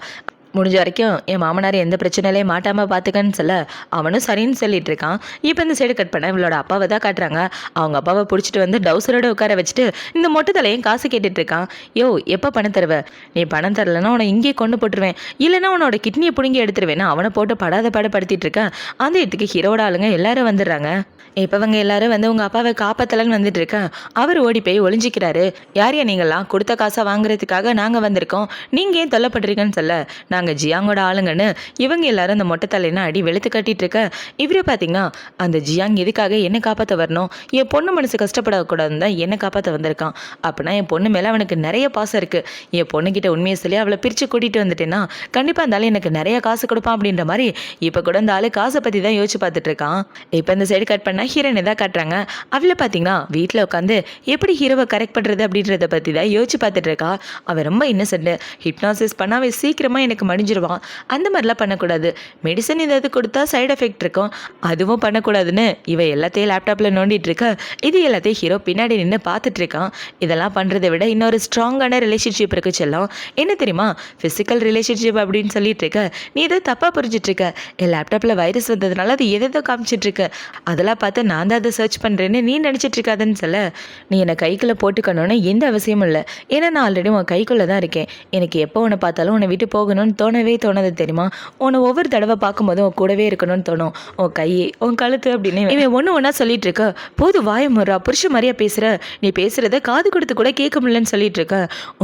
முடிஞ்ச வரைக்கும் என் மாமனார் எந்த பிரச்சனையிலையும் மாட்டாமல் பார்த்துக்கன்னு சொல்ல அவனும் சரின்னு சொல்லிட்டு இருக்கான். இப்போ இந்த சைடு கட் பண்ண இவளோட அப்பாவை தான் காட்டுறாங்க. அவங்க அப்பாவை பிடிச்சிட்டு வந்து டவுசரோட உட்கார வச்சுட்டு இந்த மொட்டை தலையும் காசு கேட்டுட்டு இருக்கான். யோ எப்போ பணம் தருவ, நீ பணம் தரலன்னா உன்னை இங்கே கொண்டு போட்டுருவேன், இல்லைன்னா உன்னோட கிட்னியை பிடுங்கி எடுத்துருவேன், அவனை போட்டு படாத பாடுபடுத்திட்டு இருக்கேன். அந்த இடத்துக்கு ஹீரோட ஆளுங்க எல்லாரும் வந்துடுறாங்க. இப்போ அவங்க எல்லாரும் வந்து உங்கள் அப்பாவை காப்பாற்றலன்னு வந்துட்டு இருக்கேன். அவர் ஓடி போய் ஒளிஞ்சிக்கிறாரு. யாரையா நீங்களாம், கொடுத்த காசை வாங்குறதுக்காக நாங்கள் வந்திருக்கோம், நீங்கள் ஏன் தொல்லப்படுறீங்கன்னு சொல்ல, நாங்கள் ஜியாங்கோட ஆளுங்கன்னு இவங்க எல்லாரும் அந்த மொட்டை தலையினா அடி வெளுத்து கட்டிட்டு இருக்க. இவரே பார்த்தீங்கன்னா அந்த ஜியாங் எதுக்காக என்னை காப்பாற்ற வரணும், என் பொண்ணு மனசு கஷ்டப்படக்கூடாதுன்னு தான் என்னை காப்பாற்ற வந்திருக்கான், அப்படின்னா என் பொண்ணு மேலே அவனுக்கு நிறைய பாசம் இருக்குது, என் பொண்ணுக்கிட்ட உண்மையை சொல்லி அவளை பிரித்து கூட்டிகிட்டு வந்துட்டேன்னா கண்டிப்பாக இருந்தாலும் எனக்கு நிறைய காசு கொடுப்பான் அப்படின்ற மாதிரி இப்போ கூட இந்த ஆளு காசை பற்றி தான் யோசிச்சு பார்த்துட்டு இருக்கான். இப்போ இந்த சைடு கட் பண்ண ஹீரோனை தான் காட்டுறாங்க. அவளை பார்த்தீங்கன்னா வீட்டில் உட்காந்து எப்படி ஹீரோவை கரெக்ட் பண்ணுறது அப்படின்றத பற்றி தான் யோசிச்சு பார்த்துட்டு இருக்கா. அவள் ரொம்ப இன்னசென்ட், ஹிப்னாசிஸ் பண்ணாவே சீக்கிரமாக எனக்கு மடிஞ்சிருவான், அந்த மாதிரிலாம் பண்ணக்கூடாது, மெடிசன் ஏதாவது கொடுத்தா சைடு எஃபெக்ட் இருக்கும், அதுவும் பண்ணக்கூடாதுன்னு இவ எல்லாத்தையும் லேப்டாப்பில் நோண்டிட்டு இருக்க. இது எல்லாத்தையும் ஹீரோ பின்னாடி நின்று பார்த்துட்டு இருக்கான். இதெல்லாம் பண்ணுறதை விட இன்னொரு ஸ்ட்ராங்கான ரிலேஷன்ஷிப் இருக்கு செல்லம், என்ன தெரியுமா, ஃபிசிக்கல் ரிலேஷன்ஷிப் அப்படின்னு சொல்லிட்டு இருக்க, நீ எதோ தப்பாக புரிஞ்சிட்டு இருக்க, என் லேப்டாப்பில் வைரஸ் வந்ததுனால அது எதோ காமிச்சிட்டு இருக்கு, அதெல்லாம் பார்த்து நான் தான் அதை சர்ச் பண்ணுறேன்னு நீ நினச்சிட்டு இருக்காதுன்னு சொல்ல, நீ என்னை கைக்குள்ளே போட்டுக்கணும்னு எந்த அவசியமும் இல்லை, ஏன்னா நான் ஆல்ரெடி உன் கைக்குள்ளே தான் இருக்கேன், எனக்கு எப்போ உன்னை பார்த்தாலும் உன்னை விட்டு போகணும்னு தோணவே தோணது தெரியுமா, உன்னை ஒவ்வொரு தடவை பார்க்கும்போதும் உன் கூடவே இருக்கணும்னு தோணும், உன் கை உன் கழுத்து அப்படின்னு இவன் ஒன்று ஒன்றா சொல்லிட்டு இருக்க. போது வாய முறா, புருஷ மாதிரியா பேசுகிற, நீ பேசுகிறத காது கொடுத்து கூட கேட்க முடியலன்னு சொல்லிட்டு இருக்க,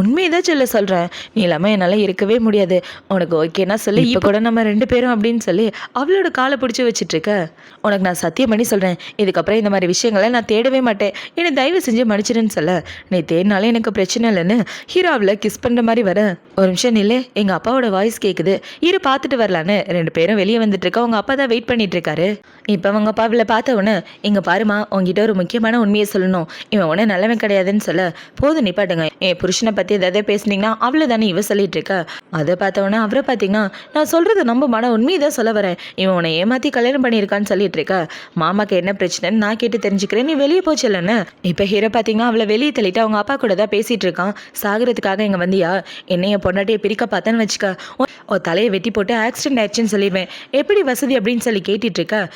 உண்மையதான் சொல்ல சொல்கிறேன், நீ இல்லாமல் என்னால் இருக்கவே முடியாது, உனக்கு ஓகேனா சொல்லி இப்போ கூட நம்ம 2 பேரும் அப்படின்னு சொல்லி அவளோட காலை பிடிச்சி வச்சுட்டு இருக்க. உனக்கு நான் சத்தியம் பண்ணி சொல்கிறேன், இதுக்கப்புறம் இந்த மாதிரி விஷயங்களை நான் தேடவே மாட்டேன், என்னை தயவு செஞ்சு மன்னிச்சிடுன்னு சொல்ல, நீ தேடினாலே எனக்கு பிரச்சனை இல்லைன்னு ஹீரோவில் கிஸ் பண்ணுற மாதிரி வர. ஒரு நிமிஷம் இல்லை, எங்கள் அப்பாவோட வாய்ஸ் வாய்ஸ் கேட்குது. இரு பார்த்துட்டு வரலான்னு 2 பேரும் வெளியே வந்துட்டு இருக்கா. அவங்க அப்பா தான் வெயிட் பண்ணிட்டு இருக்காரு. இப்போ அவங்க அப்பா இவளை பார்த்த உடனே, இங்கே பாருமா, உங்ககிட்ட ஒரு முக்கியமான உண்மையை சொல்லணும். இவன் உடனே நல்லவன் கிடையாதுன்னு சொல்ல, போதும் நிப்பாட்டுங்க, என் புருஷனை பற்றி எதாவது பேசுனீங்கன்னா அவ்வளோ தானே இவ சொல்லிட்டு இருக்கா. அதை பார்த்தவொன்னே அவரை பார்த்தீங்கன்னா, நான் சொல்கிறது நம்ப மாட உண்மையை தான் சொல்ல வரேன். இவன் உன்னை ஏமாற்றி கல்யாணம் பண்ணியிருக்கான்னு சொல்லிட்டு இருக்கா. மாமாக்கு என்ன பிரச்சனைன்னு நான் கேட்டு தெரிஞ்சுக்கிறேன், நீ வெளியே போச்சலன்னு. இப்போ ஹீரோ பார்த்தீங்கன்னா அவளை வெளியே தள்ளிட்டு அவங்க அப்பா கூட தான் பேசிகிட்டு இருக்கான். சாகிறதுக்காக இங்கே வந்தியா, என்னைய பொண்டாட்டியை பிரிக்க பார்த்தேன்னு வச்சுக்க, ஓ தலையை வெட்டி போட்டு ஆக்சிடென்ட் ஆயிடுச்சுன்னு சொல்லிடுவேன். எப்படி வசதி அப்படின்னு சொல்லி கேட்டுட்டு இருக்க.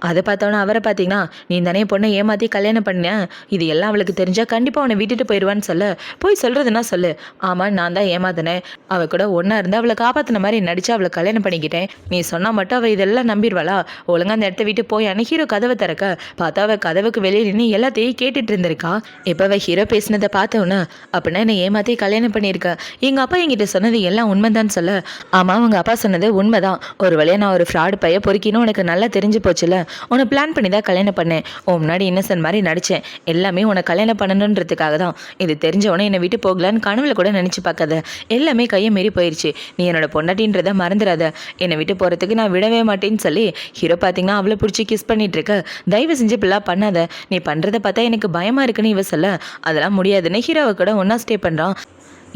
அதை பார்த்தோன்னா அவரை பார்த்தீங்கன்னா, நீ தானே பொண்ணை ஏமாற்றி கல்யாணம் பண்ண, இது எல்லாம் அவளுக்கு தெரிஞ்சால் கண்டிப்பாக அவனை விட்டுட்டு போயிடுவான்னு சொல்ல, போய் சொல்கிறதுனா சொல்லு. ஆமாம், நான் தான் ஏமாத்தினேன், அவள் கூட ஒன்றா இருந்து அவளை காப்பாற்றின மாதிரி நடித்து அவளை கல்யாணம் பண்ணிக்கிட்டேன். நீ சொன்னால் மட்டும் அவள் இதெல்லாம் நம்பிடுவாளா? ஒழுங்காக அந்த இடத்த விட்டு போய் ஹீரோ கதவை திறக்க பார்த்தா அவள் கதவுக்கு வெளியே நின்று எல்லாத்தையும் கேட்டுட்டு இருந்திருக்கா. இப்போ அவள் ஹீரோ பேசினதை பார்த்தவொன்னே, அப்படின்னா என்னை ஏமாற்றி கல்யாணம் பண்ணியிருக்க, எங்கள் அப்பா என்கிட்ட சொன்னது எல்லாம் உண்மைதான் சொல்ல. ஆமாம், அவங்க அப்பா சொன்னது உண்மைதான். ஒரு வழியாக நான் ஒரு ஃப்ராடு பைய பொறுக்கின்னு உனக்கு நல்லா தெரிஞ்சு போச்சுல, உன்னை பிளான் பண்ணி தான் கல்யாணம் பண்ணேன். முன்னாடி இன்னசென்ட் மாதிரி நடித்தேன். எல்லாமே உன்னை கல்யாணம் பண்ணணுன்றதுக்காக தான். இது தெரிஞ்சவொடனே என்னை விட்டு போகலான்னு கனவுல கூட நினச்சி பார்க்காத. எல்லாமே கையை மீறி போயிடுச்சு. நீ என்னோட பொண்டாட்டின்றதை மறந்துடாத. என்னை விட்டு போகிறதுக்கு நான் விடவே மாட்டேன்னு சொல்லி ஹீரோ பார்த்தீங்கன்னா அவளை பிடிச்சி கிஸ் பண்ணிட்டு இருக்க. தயவு செஞ்சு இப்படிலாம் பண்ணாத, நீ பண்ணுறதை பார்த்தா எனக்கு பயமாக இருக்குன்னு இவ சொல்ல, அதெல்லாம் முடியாதுன்னு ஹீரோவை கூட ஒன்றா ஸ்டே பண்ணுறான்.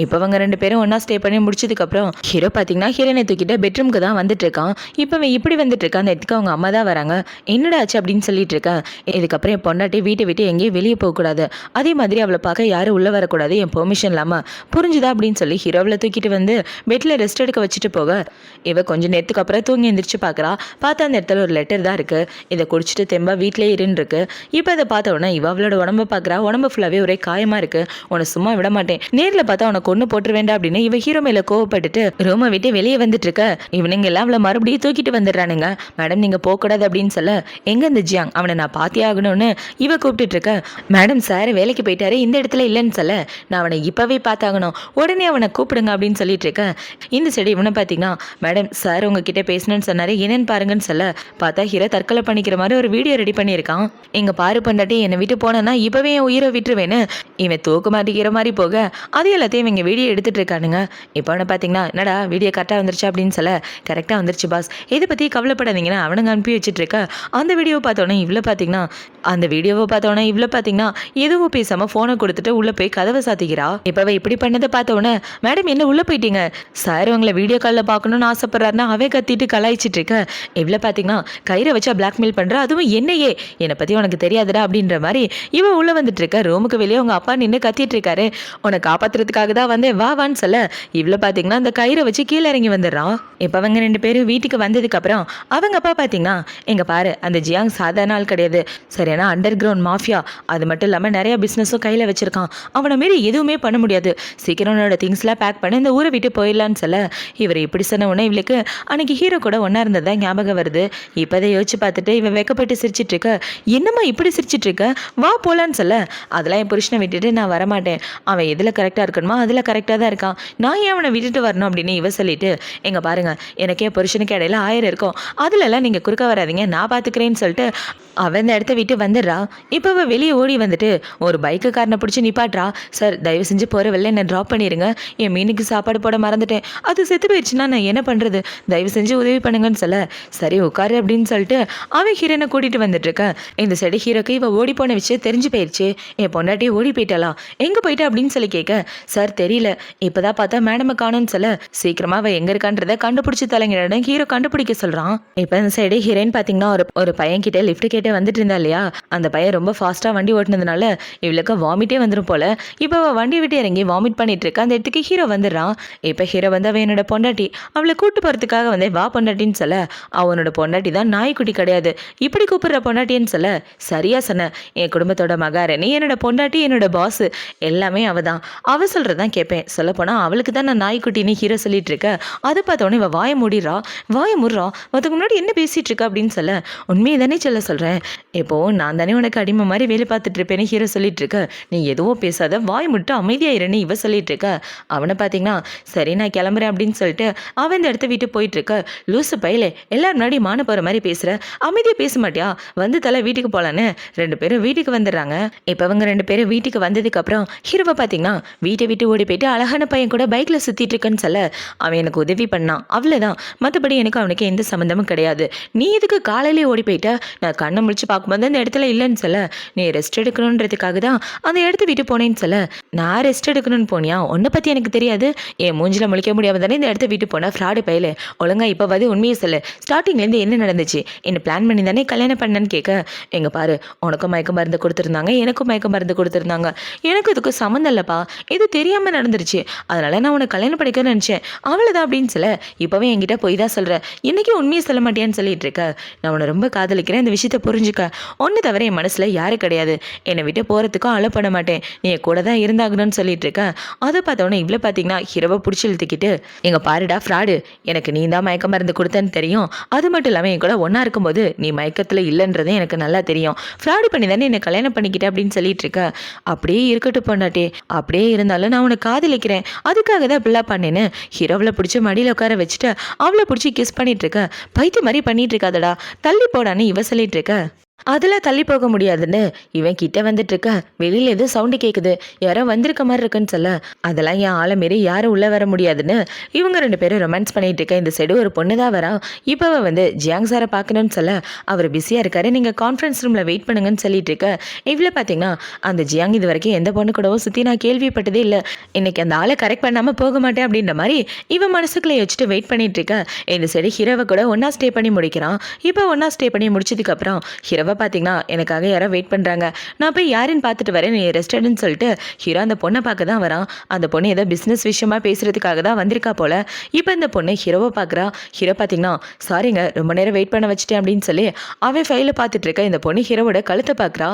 இப்போ அவங்க 2 பேரும் ஒன்றா ஸ்டே பண்ணி முடிச்சதுக்கப்புறம் ஹீரோ பார்த்தீங்கன்னா ஹீரோனை தூக்கிட்டு பெட்ரூம்க்கு தான் வந்துட்டு இருக்கான். இப்போ இப்படி வந்துட்டு இருக்கான். அந்த இடத்துக்கு அவங்க அம்மா தான் வராங்க. என்னடா ஆச்சு அப்படின்னு சொல்லிட்டு இருக்கேன். இதுக்கப்புறம் என் பொண்டாட்டி வீட்டை விட்டு எங்கேயும் வெளியே போகக்கூடாது, அதே மாதிரி அவளை பார்க்க யாரும் உள்ளே வரக்கூடாது என் பெர்மிஷன் இல்லாமல், புரிஞ்சுதா அப்படின்னு சொல்லி ஹீரோவில் தூக்கிட்டு வந்து பெட்டில் ரெஸ்ட் எடுக்க வச்சுட்டு போக, இவ கொஞ்சம் நேரத்துக்கு அப்புறம் தூங்கி எந்திரிச்சு பார்க்குறா. பார்த்தா அந்த இடத்துல ஒரு லெட்டர் தான் இருக்குது. இதை குடிச்சிட்டு தெம்பா வீட்டிலே இருன்னு இருக்கு. இப்போ அதை பார்த்த உடனே இவ அவளோட உடம்பை பார்க்குறா. உடம்பு ஃபுல்லாகவே ஒரே காயமாக இருக்குது. உன்னை சும்மா விட மாட்டேன், நேரில் பார்த்தா உனக்கு ஒன்று போட்டு வேண்டாம் அப்படின்னு இவ ஹீரோ மேல கோவப்பட்டுட்டு ரூமை விட்டு வெளியே வந்துட்டு இருக்க. இவனுங்க எல்லாம் அவளை மறுபடியும் தூக்கிட்டு வந்துடுறானுங்க. மேடம் நீங்க போக கூடாது அப்படின்னு சொல்ல, எங்க இந்த ஜியாங், அவனை நான் பாத்தே ஆகணும்னு இவ கூப்பிட்டு இருக்க. மேடம் சார் வேலைக்கு போயிட்டாரு, இந்த இடத்துல இல்லைன்னு சொல்ல, நான் அவனை இப்பவே பார்த்தாகணும், உடனே அவனை கூப்பிடுங்க அப்படின்னு சொல்லிட்டு இருக்க. இந்த சைடு இவனை பார்த்தீங்கன்னா, மேடம் சார் உங்ககிட்ட பேசணும்னு சொன்னாரு, என்னன்னு பாருங்கன்னு சொல்ல, பார்த்தா ஹீரோ தற்கொலை பண்ணிக்கிற மாதிரி ஒரு வீடியோ ரெடி பண்ணியிருக்கான். இங்க பாரு பண்ணாட்டி என்னை விட்டு போனா இப்பவே என் உயிரை விட்டுருவேன்னு இவன் தூக்கு மாட்டிக்கிற மாதிரி போக, அது எல்லாத்தையும் இவங்க வீடியோ எடுத்துட்டு இருக்கானுங்க. இப்போ அவனை பார்த்தீங்கன்னா, என்னடா வீடியோ கரெக்டாக வந்துருச்சா அப்படின்னு சொல்ல, கரெக்டாக வந்துருச்சு பாஸ், இதை பற்றி கவலைப்படாதீங்கன்னா அவனுங்க அனுப்பி வச்சுட்டு இருக்க. அந்த வீடியோவை பார்த்தோன்னே இவ்வளோ பார்த்தீங்கன்னா, எதுவும் பேசாமல் ஃபோனை கொடுத்துட்டு உள்ளே போய் கதவை சாத்திக்கிறா. இப்போ இப்படி பண்ணதை பார்த்தோன்னே, மேடம் என்ன உள்ளே போயிட்டீங்க, சார் உங்களை வீடியோ காலில் பார்க்கணும்னு ஆசைப்படுறாருன்னா அவன் கத்திட்டு கலாய்ச்சிட்டு இருக்க. இவ்வளோ பார்த்தீங்கன்னா கயிறை வச்சா பிளாக்மெயில் பண்ணுற, அதுவும் என்னையே, என்னை பற்றி உனக்கு தெரியாதுடா அப்படின்ற மாதிரி இவன் உள்ளே வந்துட்டு இருக்க. ரூமுக்கு வெளியே உங்கள் அப்பா நின்று கத்திட்டு இருக்காரு. உன்னை காப்பாற்றுறதுக்காக தான் வந்து வா வான்னு சொல்ல, இவ்வளோ பார்த்தீங்கன்னா அந்த கயிறை வச்சு கீழே இறங்கி வந்துடுறான். இப்போ அவங்க 2 பேரும் வீட்டுக்கு வந்ததுக்கப்புறம் அவங்க அப்பா பார்த்தீங்கன்னா, எங்க பாரு அந்த ஜியாங் சாதாரண ஆள் கிடையாது, சரியான அண்டர் கிரவுண்ட் மாஃபியா, அது மட்டும் இல்லாமல் நிறைய பிஸ்னஸும் கையில் வச்சிருக்கான், அவனை மாரி எதுவுமே பண்ண முடியாது, சீக்கிரம் உன்னோட திங்ஸ்லாம் பேக் பண்ணி இந்த ஊரை விட்டு போயிடலான்னு சொல்ல, இவர் இப்படி சொன்ன உடனே இவளுக்கு அன்னைக்கு ஹீரோ கூட ஒன்றா இருந்ததான் ஞாபகம் வருது. இப்போதை யோசிச்சு பார்த்துட்டு இவன் வெக்கப்பட்டு சிரிச்சிட்டு இருக்க. என்னம்மா இப்படி சிரிச்சிட்டு இருக்க, வா போலான்னு சொல்ல, அதெல்லாம் என் புருஷனை விட்டுட்டு நான் வரமாட்டேன், அவன் எதில் கரெக்டாக இருக்கணுமோ அதில் கரெக்டாக தான் இருக்கான், நான் ஏன் அவனை விட்டுட்டு வரணும் அப்படின்னு இவ சொல்லிட்டு, எங்க பாருங்க எனக்கே புருஷனுக்கு இடையில 1000 இருக்கும், அதுலலாம் நீங்க குறுக்க வராதிங்க, நான் பாத்துக்கிறேன்னு சொல்லிட்டு அவன் இந்த இடத்த விட்டு வந்துடுறா. இப்போ அவள் வெளியே ஓடி வந்துட்டு ஒரு பைக்குக்காரனை பிடிச்சி நிப்பாட்றா. சார் தயவு செஞ்சு போகிற வெளில என்னை ட்ராப் பண்ணிடுங்க, என் மீனுக்கு சாப்பாடு போட மறந்துட்டேன், அது செத்து போயிடுச்சுன்னா நான் என்ன பண்ணுறது, தயவு செஞ்சு உதவி பண்ணுங்கன்னு சொல்ல, சரி உட்காரு அப்படின்னு சொல்லிட்டு அவன் ஹீரோனை கூட்டிகிட்டு வந்துட்டு இருக்க. இந்த சைடு ஹீரோக்கு இவள் ஓடி போன விஷயம் தெரிஞ்சு போயிடுச்சு. என் பொண்டாட்டி ஓடி போயிட்டாலாம், எங்கே போயிட்டா அப்படின்னு சொல்லி கேட்க, சார் தெரியல, இப்போதான் பார்த்தா மேடமை காணும்னு சொல்ல, சீக்கிரமாக அவள் எங்கே இருக்கான்றதை கண்டுபிடிச்சி தலைங்கிட ஹீரோ கண்டுபிடிக்க சொல்கிறான். இப்போ இந்த சைடு ஹீரோயின் பார்த்தீங்கன்னா ஒரு பையன் கிட்டே லிஃப்ட் கேட்டு வந்துட்டு இருந்தா இல்லையா, அந்த பையன் ரொம்ப ஃபாஸ்ட்டாக வண்டி ஓட்டினதுனால இவளுக்கு வாமிட்டே வந்துடும் போல. இப்போ அவள் வண்டி விட்டு இறங்கி வாமிட் பண்ணிட்டு இருக்க. அந்த இடத்துக்கு ஹீரோ வந்துடுறான். இப்போ ஹீரோ வந்து அவன் என்னோட பொண்டாட்டி, அவளை கூட்டு போகிறதுக்காக வந்து வா பொண்டாட்டின்னு சொல்ல, அவனோட பொண்டாட்டி தான் நாய்க்குட்டி கிடையாது, இப்படி கூப்பிடுற பொண்டாட்டின்னு சொல்ல, சரியா சொன்ன, என் குடும்பத்தோட மகாரணி, என்னோட பொண்டாட்டி, என்னோட பாஸ் எல்லாமே அவ தான், அவ சொல்கிறதான் கேட்பேன், சொல்லப்போனால் அவளுக்கு தான் நான் நாய்க்குட்டின்னு ஹீரோ சொல்லிட்டு இருக்க. அதை பார்த்தோன்னே இவள் வாயை மூடிடுறா. அதுக்கு முன்னாடி என்ன பேசிகிட்டு இருக்கா அப்படின்னு சொல்ல, உண்மையை தானே சொல்கிறேன், இப்போ நான் தானே உனக்கு அடிமை மாதிரி வேலை பார்த்துட்டு இருப்பேன்னு ஹீரோ சொல்லிட்டு இருக்க, நீ எதுவும் பேசாத, வாய் மட்டும் அமைதியாயிருன்னு இவ சொல்லிட்டு இருக்க. அவனை பார்த்தீங்கன்னா சரி நான் கிளம்புறேன் அப்படின்னு சொல்லிட்டு அவன் இந்த இடத்த விட்டு போயிட்டு இருக்க. லூசு பையலே, எல்லாரும் முன்னாடி மான போகிற மாதிரி பேசுகிற, அமைதியாக பேச மாட்டியா, வந்து தலை வீட்டுக்கு போகலான்னு 2 பேரும் வீட்டுக்கு வந்துடுறாங்க. இப்போ அவங்க 2 பேரும் வீட்டுக்கு வந்ததுக்கப்புறம் ஹீரோவை பார்த்தீங்கன்னா வீட்டை விட்டு ஓடி ஓடி போயிட்டு அழகான பையன் கூட பைக்கில் சுற்றிட்டு இருக்கேன்னு சொல்ல அவன் எனக்கு உதவி பண்ணான், அவ்வளோதான். மற்றபடி எனக்கு அவனுக்கு எந்த சம்மந்தமும் கிடையாது. நீ இதுக்கு காலையிலே ஓடி போயிட்ட? நான் கண்ணை முடிச்சு பார்க்கும்போது அந்த இடத்துல இல்லைன்னு சொல்ல, நீ ரெஸ்ட் எடுக்கணுன்றதுக்காக தான் அந்த இடத்த விட்டு போனேன்னு சொல்ல, நான் ரெஸ்ட் எடுக்கணும்னு போனியா? உன்னை பற்றி எனக்கு தெரியாது. என் மூஞ்சில் முழிக்க முடியாம தானே இந்த இடத்த விட்டு போனால் ஃப்ராடு பையல. ஒழுங்கா இப்போ வந்து உண்மையை சொல்லு, ஸ்டார்டிங்லேருந்து என்ன நடந்துச்சு? என்ன பிளான் பண்ணி தானே கல்யாணம் பண்ணேன்னு கேட்க, எங்க பாரு, உனக்கும் மயக்க மருந்து கொடுத்துருந்தாங்க, எனக்கும் மயக்க மருந்து கொடுத்துருந்தாங்க, எனக்கு இதுக்கு சம்மந்தம் இல்லைப்பா, இது தெரியாமல் நடந்துருச்சு, அதனால நான் உனக்கு கல்யாணம் படிக்கணும்னு நினச்சேன், அவ்வளோதான் அப்படின்னு சொல்ல, இப்போவே என்கிட்ட போய் தான் சொல்கிறேன், இன்றைக்கி உண்மையை சொல்ல மாட்டேன்னு சொல்லிட்டு இருக்க. நான் உன்னை ரொம்ப காதலிக்கிறேன், இந்த விஷயத்தை புரிஞ்சுக்க. ஒன்று தவிர என் மனசில் யாரும் கிடையாது, என்னை விட்டு போகிறதுக்கும் அலோ பண்ண மாட்டேன், நீ கூட தான் இருந்தாகணும்னு சொல்லிட்டு இருக்க. அதை பார்த்தோன்னே இவ்வளோ பார்த்தீங்கன்னா ஹீரோவை பிடிச்சி இழுத்துக்கிட்டு, எங்க பாருடா ஃப்ராடு, எனக்கு நீ தான் மயக்க மருந்து கொடுத்தேன்னு தெரியும், அது மட்டும் இல்லாமல் என் கூட ஒன்றா இருக்கும்போது நீ மயக்கத்தில் இல்லைன்றதே எனக்கு நல்லா தெரியும், ஃப்ராடு பண்ணி தானே என்னை கல்யாணம் பண்ணிக்கிட்டேன் அப்படின்னு சொல்லிட்டு இருக்க. அப்படியே இருக்கட்டும் பொண்டாட்டி, அப்படியே இருந்தாலும் நான் உன்னை காதலிக்கிறேன், அதுக்காக தான் இப்படிலாம் பண்ணேன்னு ஹீரோவில் பிடிச்சி மடியில் உட்கார வச்சுட்டு அவளை பிடிச்சி கிஸ் பண்ணிட்டு இருக்க. பைத்திய மாதிரி பண்ணிட்டு இருக்காதடா, தள்ளி போடான்னு இவ சொல்லிட்டு இருக்க. அதில் தள்ளி போக முடியாதுன்னு இவன் கிட்ட வந்துட்டு இருக்க. வெளியில் எதுவும் சவுண்டு கேட்குது, யாரோ வந்திருக்க மாதிரி இருக்குன்னு சொல்ல, அதெல்லாம் என் ஆளை மாரி யாரும் உள்ளே வர முடியாதுன்னு இவங்க 2 பேரும் ரொமான்ஸ் பண்ணிட்டு இருக்க. இந்த சைடு ஒரு பொண்ணு தான் வரா. இப்போ வந்து ஜியாங் சாரை பார்க்கணும்னு சொல்ல, அவர் பிஸியாக இருக்காரு, நீங்கள் கான்ஃபரன்ஸ் ரூமில் வெயிட் பண்ணுங்கன்னு சொல்லிட்டு இருக்க. இவ்வளோ பார்த்தீங்கன்னா அந்த ஜியாங் இது வரைக்கும் எந்த பொண்ணு கூடவும் சுற்றி நான் கேள்விப்பட்டதே இல்லை, இன்னைக்கு அந்த ஆளை கரெக்ட் பண்ணாமல் போக மாட்டேன் அப்படின்ற மாதிரி இவன் மனசுக்குள்ளே வச்சுட்டு வெயிட் பண்ணிட்டு இருக்க. இந்த சைடு ஹீரோவை கூட ஒன்றா ஸ்டே பண்ணி முடிக்கிறான். இப்போ ஒன்றா ஸ்டே பண்ணி முடிச்சதுக்கப்புறம் ஹீரோவை பார்த்தீங்கன்னா எனக்காக யாரோ வெயிட் பண்ணுறாங்க, நான் போய் யாருன்னு பார்த்துட்டு வரேன், நீ ரெஸ்ட் எடுன்னு சொல்லிட்டு ஹீரோ அந்த பொண்ணை பார்க்க தான் வரான். அந்த பொண்ணு ஏதோ பிஸ்னஸ் விஷயமா பேசுறதுக்காக தான் வந்திருக்கா போல. இப்போ இந்த பொண்ணு ஹீரோவை பார்க்குறா. ஹீரோ பார்த்தீங்கன்னா சாரிங்க ரொம்ப நேரம் வெயிட் பண்ண வச்சுட்டேன் அப்படின்னு சொல்லி அவன் ஃபைலை பார்த்துட்டு இருக்க. இந்த பொண்ணு ஹீரோவோட கழுத்தை பார்க்குறா.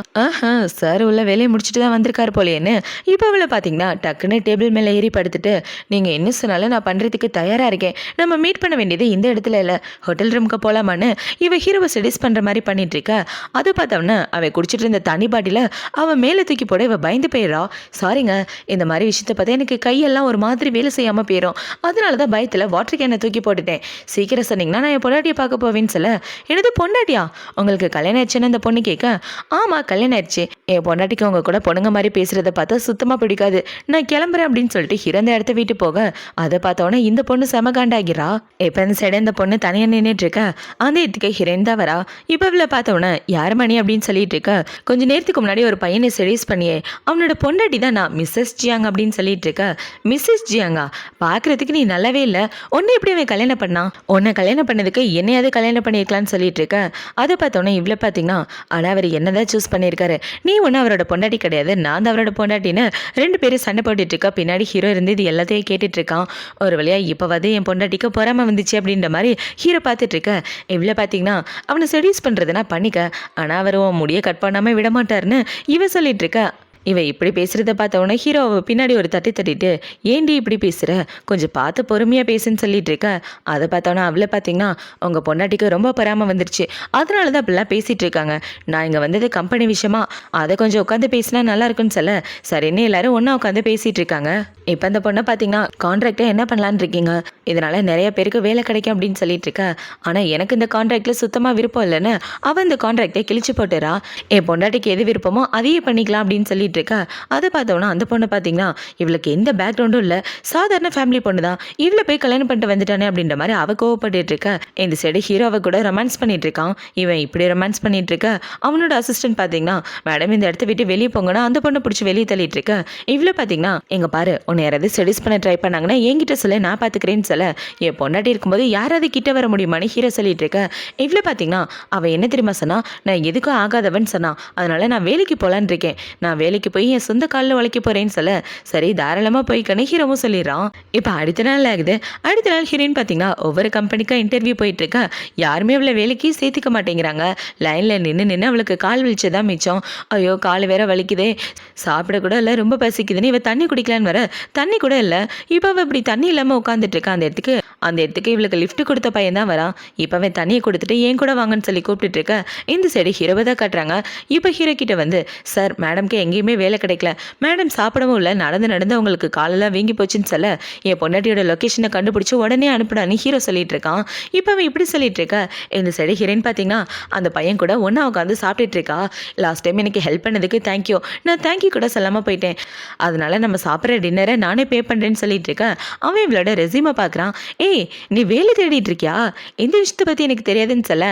சார் உள்ள வேலையை முடிச்சுட்டு தான் வந்திருக்காரு போலேன்னு. இப்போ அவளை பார்த்தீங்கன்னா டக்குன்னு டேபிள் மேலே ஏறி படுத்துட்டு, நீங்கள் என்ன சொன்னாலும் நான் பண்ணுறதுக்கு தயாராக இருக்கேன், நம்ம மீட் பண்ண வேண்டியது இந்த இடத்துல இல்லை, ஹோட்டல் ரூமுக்கு போகலாமான்னு இவ ஹீரோவை செடியூஸ் பண்ணுற மாதிரி பண்ணிட்டு இருக்க. அது பார்த்தவன அவன் குடிச்சிட்டு இருந்த தண்ணி பாட்டில அவன் மேலே தூக்கி போட இவ பயந்து போயிடறா. சாரிங்க, இந்த மாதிரி விஷயத்தை பார்த்தா எனக்கு கையெல்லாம் ஒரு மாதிரி வேலை செய்யாமல் போயிடும், அதனால தான் பயத்தில் வாட்டர் கேனை தூக்கி போட்டுட்டேன், சீக்கிரம் சொன்னீங்கன்னா நான் என் பொண்டாட்டியை பார்க்க போவேன்னு சொல்ல, எனது பொண்டாட்டியா, உங்களுக்கு கல்யாணம் ஆயிடுச்சுன்னு அந்த பொண்ணு கேட்க, ஆமாம் கல்யாணம் ஆயிடுச்சு, என் பொண்டாட்டிக்கு உங்க கூட பொண்ணுங்க மாதிரி பேசுறத பார்த்தா சுத்தமாக பிடிக்காது, நான் கிளம்புறேன் அப்படின்னு சொல்லிட்டு இறந்த இடத்த வீட்டு போக, அதை பார்த்தோன்னே இந்த பொண்ணு செமகாண்டாகிறா. இப்போ இந்த சைடு இந்த பொண்ணு தனியாக நின்றுட்டு இருக்க. அந்த இடத்துக்கு ஹீரோயின் தான் வரா. இப்போ இவ்வளோ பார்த்தோன்னே யார் மணி அப்படின்னு சொல்லிட்டு இருக்க. கொஞ்சம் நேரத்துக்கு முன்னாடி ஒரு பையனை செடியூஸ் பண்ணியே அவனோட பொண்டாட்டி தான் நான் மிஸ்ஸஸ் ஜியாங் அப்படின்னு சொல்லிட்டு இருக்க. மிஸ்ஸஸ் ஜியாங்கா, பார்க்கறதுக்கு நீ நல்லாவே இல்லை, உன்னை எப்படி அவன் கல்யாணம் பண்ணான், உன்னை கல்யாணம் பண்ணதுக்கு என்னையாவது கல்யாணம் பண்ணியிருக்கலான்னு சொல்லிட்டு இருக்க. அதை பார்த்தோன்னே இவ்வளோ பார்த்தீங்கன்னா ஆனால் அவர் என்னதான் சூஸ் பண்ணியிருக்காரு, நீ ஒன்றும் அவரோட பொண்டாட்டி கிடையாது, நான் தான் அவரோட பொண்டாட்டின்னு 2 பேரும் சண்டை போட்டுட்டு இருக்கா. பின்னாடி ஹீரோ இருந்து இது எல்லாத்தையும் கேட்டுட்டு இருக்கான். ஒரு வழியா இப்போ வந்து என் பொண்டாட்டிக்கு பொறாம வந்துச்சு அப்படின்ற மாதிரி ஹீரோ பார்த்துட்டு இருக்க. இவ்வளோ பார்த்தீங்கன்னா அவனை செடியூஸ் பண்ணுறதுனா பண்ணிக்க, ஆனால் அவர் முடிய கட் பண்ணாமல் விட மாட்டார்னு இவ சொல்லிட்டு இருக்க. இவ இப்படி பேசுகிறத பார்த்தவொடனே ஹீரோ பின்னாடி ஒரு தட்டிட்டு, ஏண்டி இப்படி பேசுகிற, கொஞ்சம் பார்த்து பொறுமையாக பேசுன்னு சொல்லிட்டு இருக்க. அதை பார்த்தோன்னா அவளை பார்த்தீங்கன்னா உங்கள் பொண்டாட்டிக்கு ரொம்ப பொறாமல் வந்துருச்சு, அதனால தான் அப்படிலாம் பேசிகிட்டு இருக்காங்க, நான் இங்கே வந்தது கம்பெனி விஷயமா, அதை கொஞ்சம் உட்காந்து பேசினா நல்லா இருக்குன்னு சொல்ல, சரின்னு எல்லாரும் ஒன்றா உட்காந்து பேசிகிட்டு இருக்காங்க. இப்போ அந்த பொண்ணை பார்த்தீங்கன்னா கான்ட்ராக்டை என்ன பண்ணலான்னு இருக்கீங்க, இதனால் நிறைய பேருக்கு வேலை கிடைக்கும் அப்படின்னு சொல்லிட்டு இருக்க. ஆனால் எனக்கு இந்த கான்ட்ராக்டில் சுத்தமாக விருப்பம் இல்லைன்னு அவன் இந்த கான்ட்ராக்டை கிழிச்சு போட்டுறா. என் பொண்டாட்டிக்கு எது விருப்பமோ அதையே பண்ணிக்கலாம் அப்படின்னு சொல்லிட்டு இருக்கா. அதை பார்த்தோன்னா அந்த பொண்ணு பார்த்தீங்கன்னா இவளுக்கு எந்த பேக்ரவுண்டும் இல்லை, சாதாரண ஃபேமிலி பொண்ணு தான், இவளை போய் கல்யாணம் பண்ணிட்டு வந்துட்டானே அப்படின்ற மாதிரி அவ கோவப்பட்டு இருக்க. இந்த சைடு ஹீரோவை கூட ரொமான்ஸ் பண்ணிட்டு இருக்கான். இவன் இப்படி ரொமான்ஸ் பண்ணிட்டு இருக்க. அவனோட அசிஸ்டன்ட் பார்த்தீங்கன்னா மேடம் இந்த இடத்த விட்டு வெளியே போங்கன்னா அந்த பொண்ணை பிடிச்சி வெளியே தள்ளிட்டு இருக்க. இவ்வளோ பார்த்தீங்கன்னா எங்க பாரு, உன்னை யாராவது செடியூஸ் பண்ண ட்ரை பண்ணாங்கன்னா என்கிட்ட சொல்ல, நான் பார்த்துக்கிறேன்னு சொல்ல, என் பொண்டாட்டி இருக்கும்போது யாராவது கிட்ட வர முடியுமான்னு ஹீரோ சொல்லிட்டு இருக்க. இவ்வளோ பார்த்தீங்கன்னா அவன் என்ன தெரியுமா சொன்னா, நான் எதுக்கும் ஆகாதவன் சொன்னான், அதனால நான் வேலைக்கு போகலான்னு இருக்கேன், நான் வேலைக்கு போய் என் சொந்த காலில் உழைக்க போறேன்னு சொல்ல, சரி தாராளமாக போய்க்கன்னு ஹீரோவும் சொல்லிடுறான். இப்போ அடுத்த நாள் ஆகுது. அடுத்த நாள் ஹீரோயின் பார்த்தீங்கன்னா ஒவ்வொரு கம்பெனிக்கா இன்டர்வியூ போயிட்டு இருக்கா. யாருமே அவளை வேலைக்கு சேர்த்துக்க மாட்டேங்கிறாங்க. லைனில் நின்று அவளுக்கு கால் வலிச்சதான் மிச்சம். ஐயோ கால் வேற வலிக்குதே, சாப்பிட கூட இல்லை, ரொம்ப பசிக்குதுன்னு இவ தண்ணி குடிக்கலான்னு வர தண்ணி கூட இல்லை. இப்போ அவள் இப்படி தண்ணி இல்லாமல் உட்காந்துட்டு இருக்கா. அந்த இடத்துக்கு அந்த இடத்துக்கு இவளுக்கு லிஃப்ட் கொடுத்த பையன் தான் வரான். இப்போவே தண்ணியை கொடுத்துட்டு ஏன் கூட வாங்கன்னு சொல்லி கூப்பிட்டுட்டு இருக்க. இந்த சைடு ஹீரோவை தான் காட்டுறாங்க. இப்போ ஹீரோ கிட்ட வந்து, சார் மேடம்க்கு எங்கேயுமே வேலை கிடைக்கல, மேடம் சாப்பிடவும் இல்லை, நடந்து நடந்து அவங்களுக்கு காலெல்லாம் வீங்கி போச்சுன்னு சொல்ல என் பொண்டாட்டியோட லொக்கேஷனை கண்டுபிடிச்சி உடனே அனுப்பிடான்னு ஹீரோ சொல்லிட்டு இருக்கான். இப்போ அவன் இப்படி சொல்லிட்டு இருக்க. இந்த சைடு ஹீரோயின் பார்த்தீங்கன்னா அந்த பையன் கூட ஒன்றா உட்காந்து சாப்பிட்டுட்டு இருக்கா. லாஸ்ட் டைம் எனக்கு ஹெல்ப் பண்ணதுக்கு தேங்க்யூ, நான் தேங்க்யூ கூட சொல்லாமல் போயிட்டேன், அதனால நம்ம சாப்பிட்ற டின்னரை நானே பே பண்ணுறேன்னு சொல்லிட்டு இருக்கேன். அவன் இவளோட ரெசியூமை பார்க்குறான். ஏய் நீ வேலை தேடிட்டு இருக்கியா, இந்த விஷயத்தை பற்றி எனக்கு தெரியாதுன்னு சொல்ல,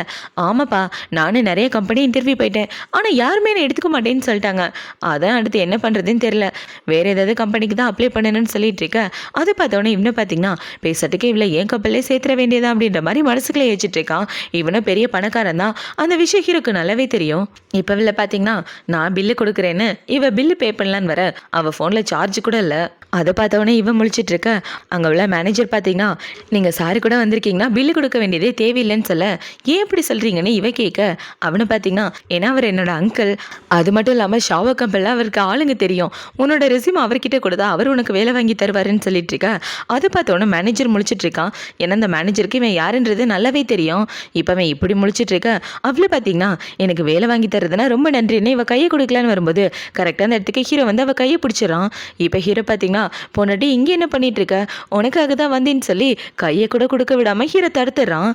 ஆமாப்பா நானும் நிறைய கம்பெனி இன்டர்வியூ போயிட்டேன், ஆனால் யாருமே என்னை எடுத்துக்க மாட்டேன்னு சொல்லிட்டாங்க, அதான் அடுத்து என்ன பண்ணுறதுன்னு தெரியல, வேறு ஏதாவது கம்பெனிக்கு தான் அப்ளை பண்ணணும்னு சொல்லிட்டு இருக்கேன். அது பார்த்தோன்னே இவனை பார்த்தீங்கன்னா பேசுறதுக்கு இவளை ஏன் கப்பலே சேர்த்துற வேண்டியதா அப்படின்ற மாதிரி மனசுக்குள்ளே ஏச்சிட்டு இருக்கான். இவனும் பெரிய பணக்காரன் தான், அந்த விஷயம் ஹீரோக்கு நல்லாவே தெரியும். இப்போ இவளை பார்த்தீங்கன்னா நான் பில்லு கொடுக்குறேன்னு இவ பில்லு பே பண்ணலான்னு வர அவள் ஃபோனில் சார்ஜ் கூட இல்லை. அதை பார்த்தவொடனே இவன் முழிச்சிட்டு இருக்க. அங்கே உள்ள மேனேஜர் பார்த்தீங்கன்னா நீங்கள் சாரு கூட வந்திருக்கீங்கன்னா பில்லு கொடுக்க வேண்டியதே தேவையில்லைன்னு சொல்ல, ஏன் இப்படி சொல்கிறீங்கன்னு இவ கேட்க, அவனை பார்த்தீங்கன்னா ஏன்னா அவர் என்னோட அங்கிள், அது மட்டும் இல்லாமல் ஷாவோ கம்பெனில் அவருக்கு ஆளுங்க தெரியும், உன்னோட ரெசியூம் அவர்கிட்ட கொடுத்தா அவர் உனக்கு வேலை வாங்கி தருவாருன்னு சொல்லிட்டு இருக்க. அதை பார்த்தோன்னே மேனேஜர் முழிச்சிட்டு இருக்கான். ஏன்னா அந்த மேனேஜருக்கு இவன் யாருன்றது நல்லாவே தெரியும். இப்போ அவன் இப்படி முழிச்சிட்டு இருக்க. அவ்வளோ பார்த்தீங்கன்னா எனக்கு வேலை வாங்கி தருதுன்னா ரொம்ப நன்றின்னு இவ கையை கொடுக்கலான்னு வரும்போது கரெக்டாக அந்த இடத்துக்கு ஹீரோ வந்து அவள் கையை பிடிச்சிடறான். இப்போ ஹீரோ பார்த்தீங்கன்னா பொன்னாட்டி இங்கே என்ன பண்ணிட்டு இருக்க, உனக்காக தான் வந்தேன்னு சொல்லி கையை கூட கொடுக்க விடாம ஹீரோ தடுத்துறான்.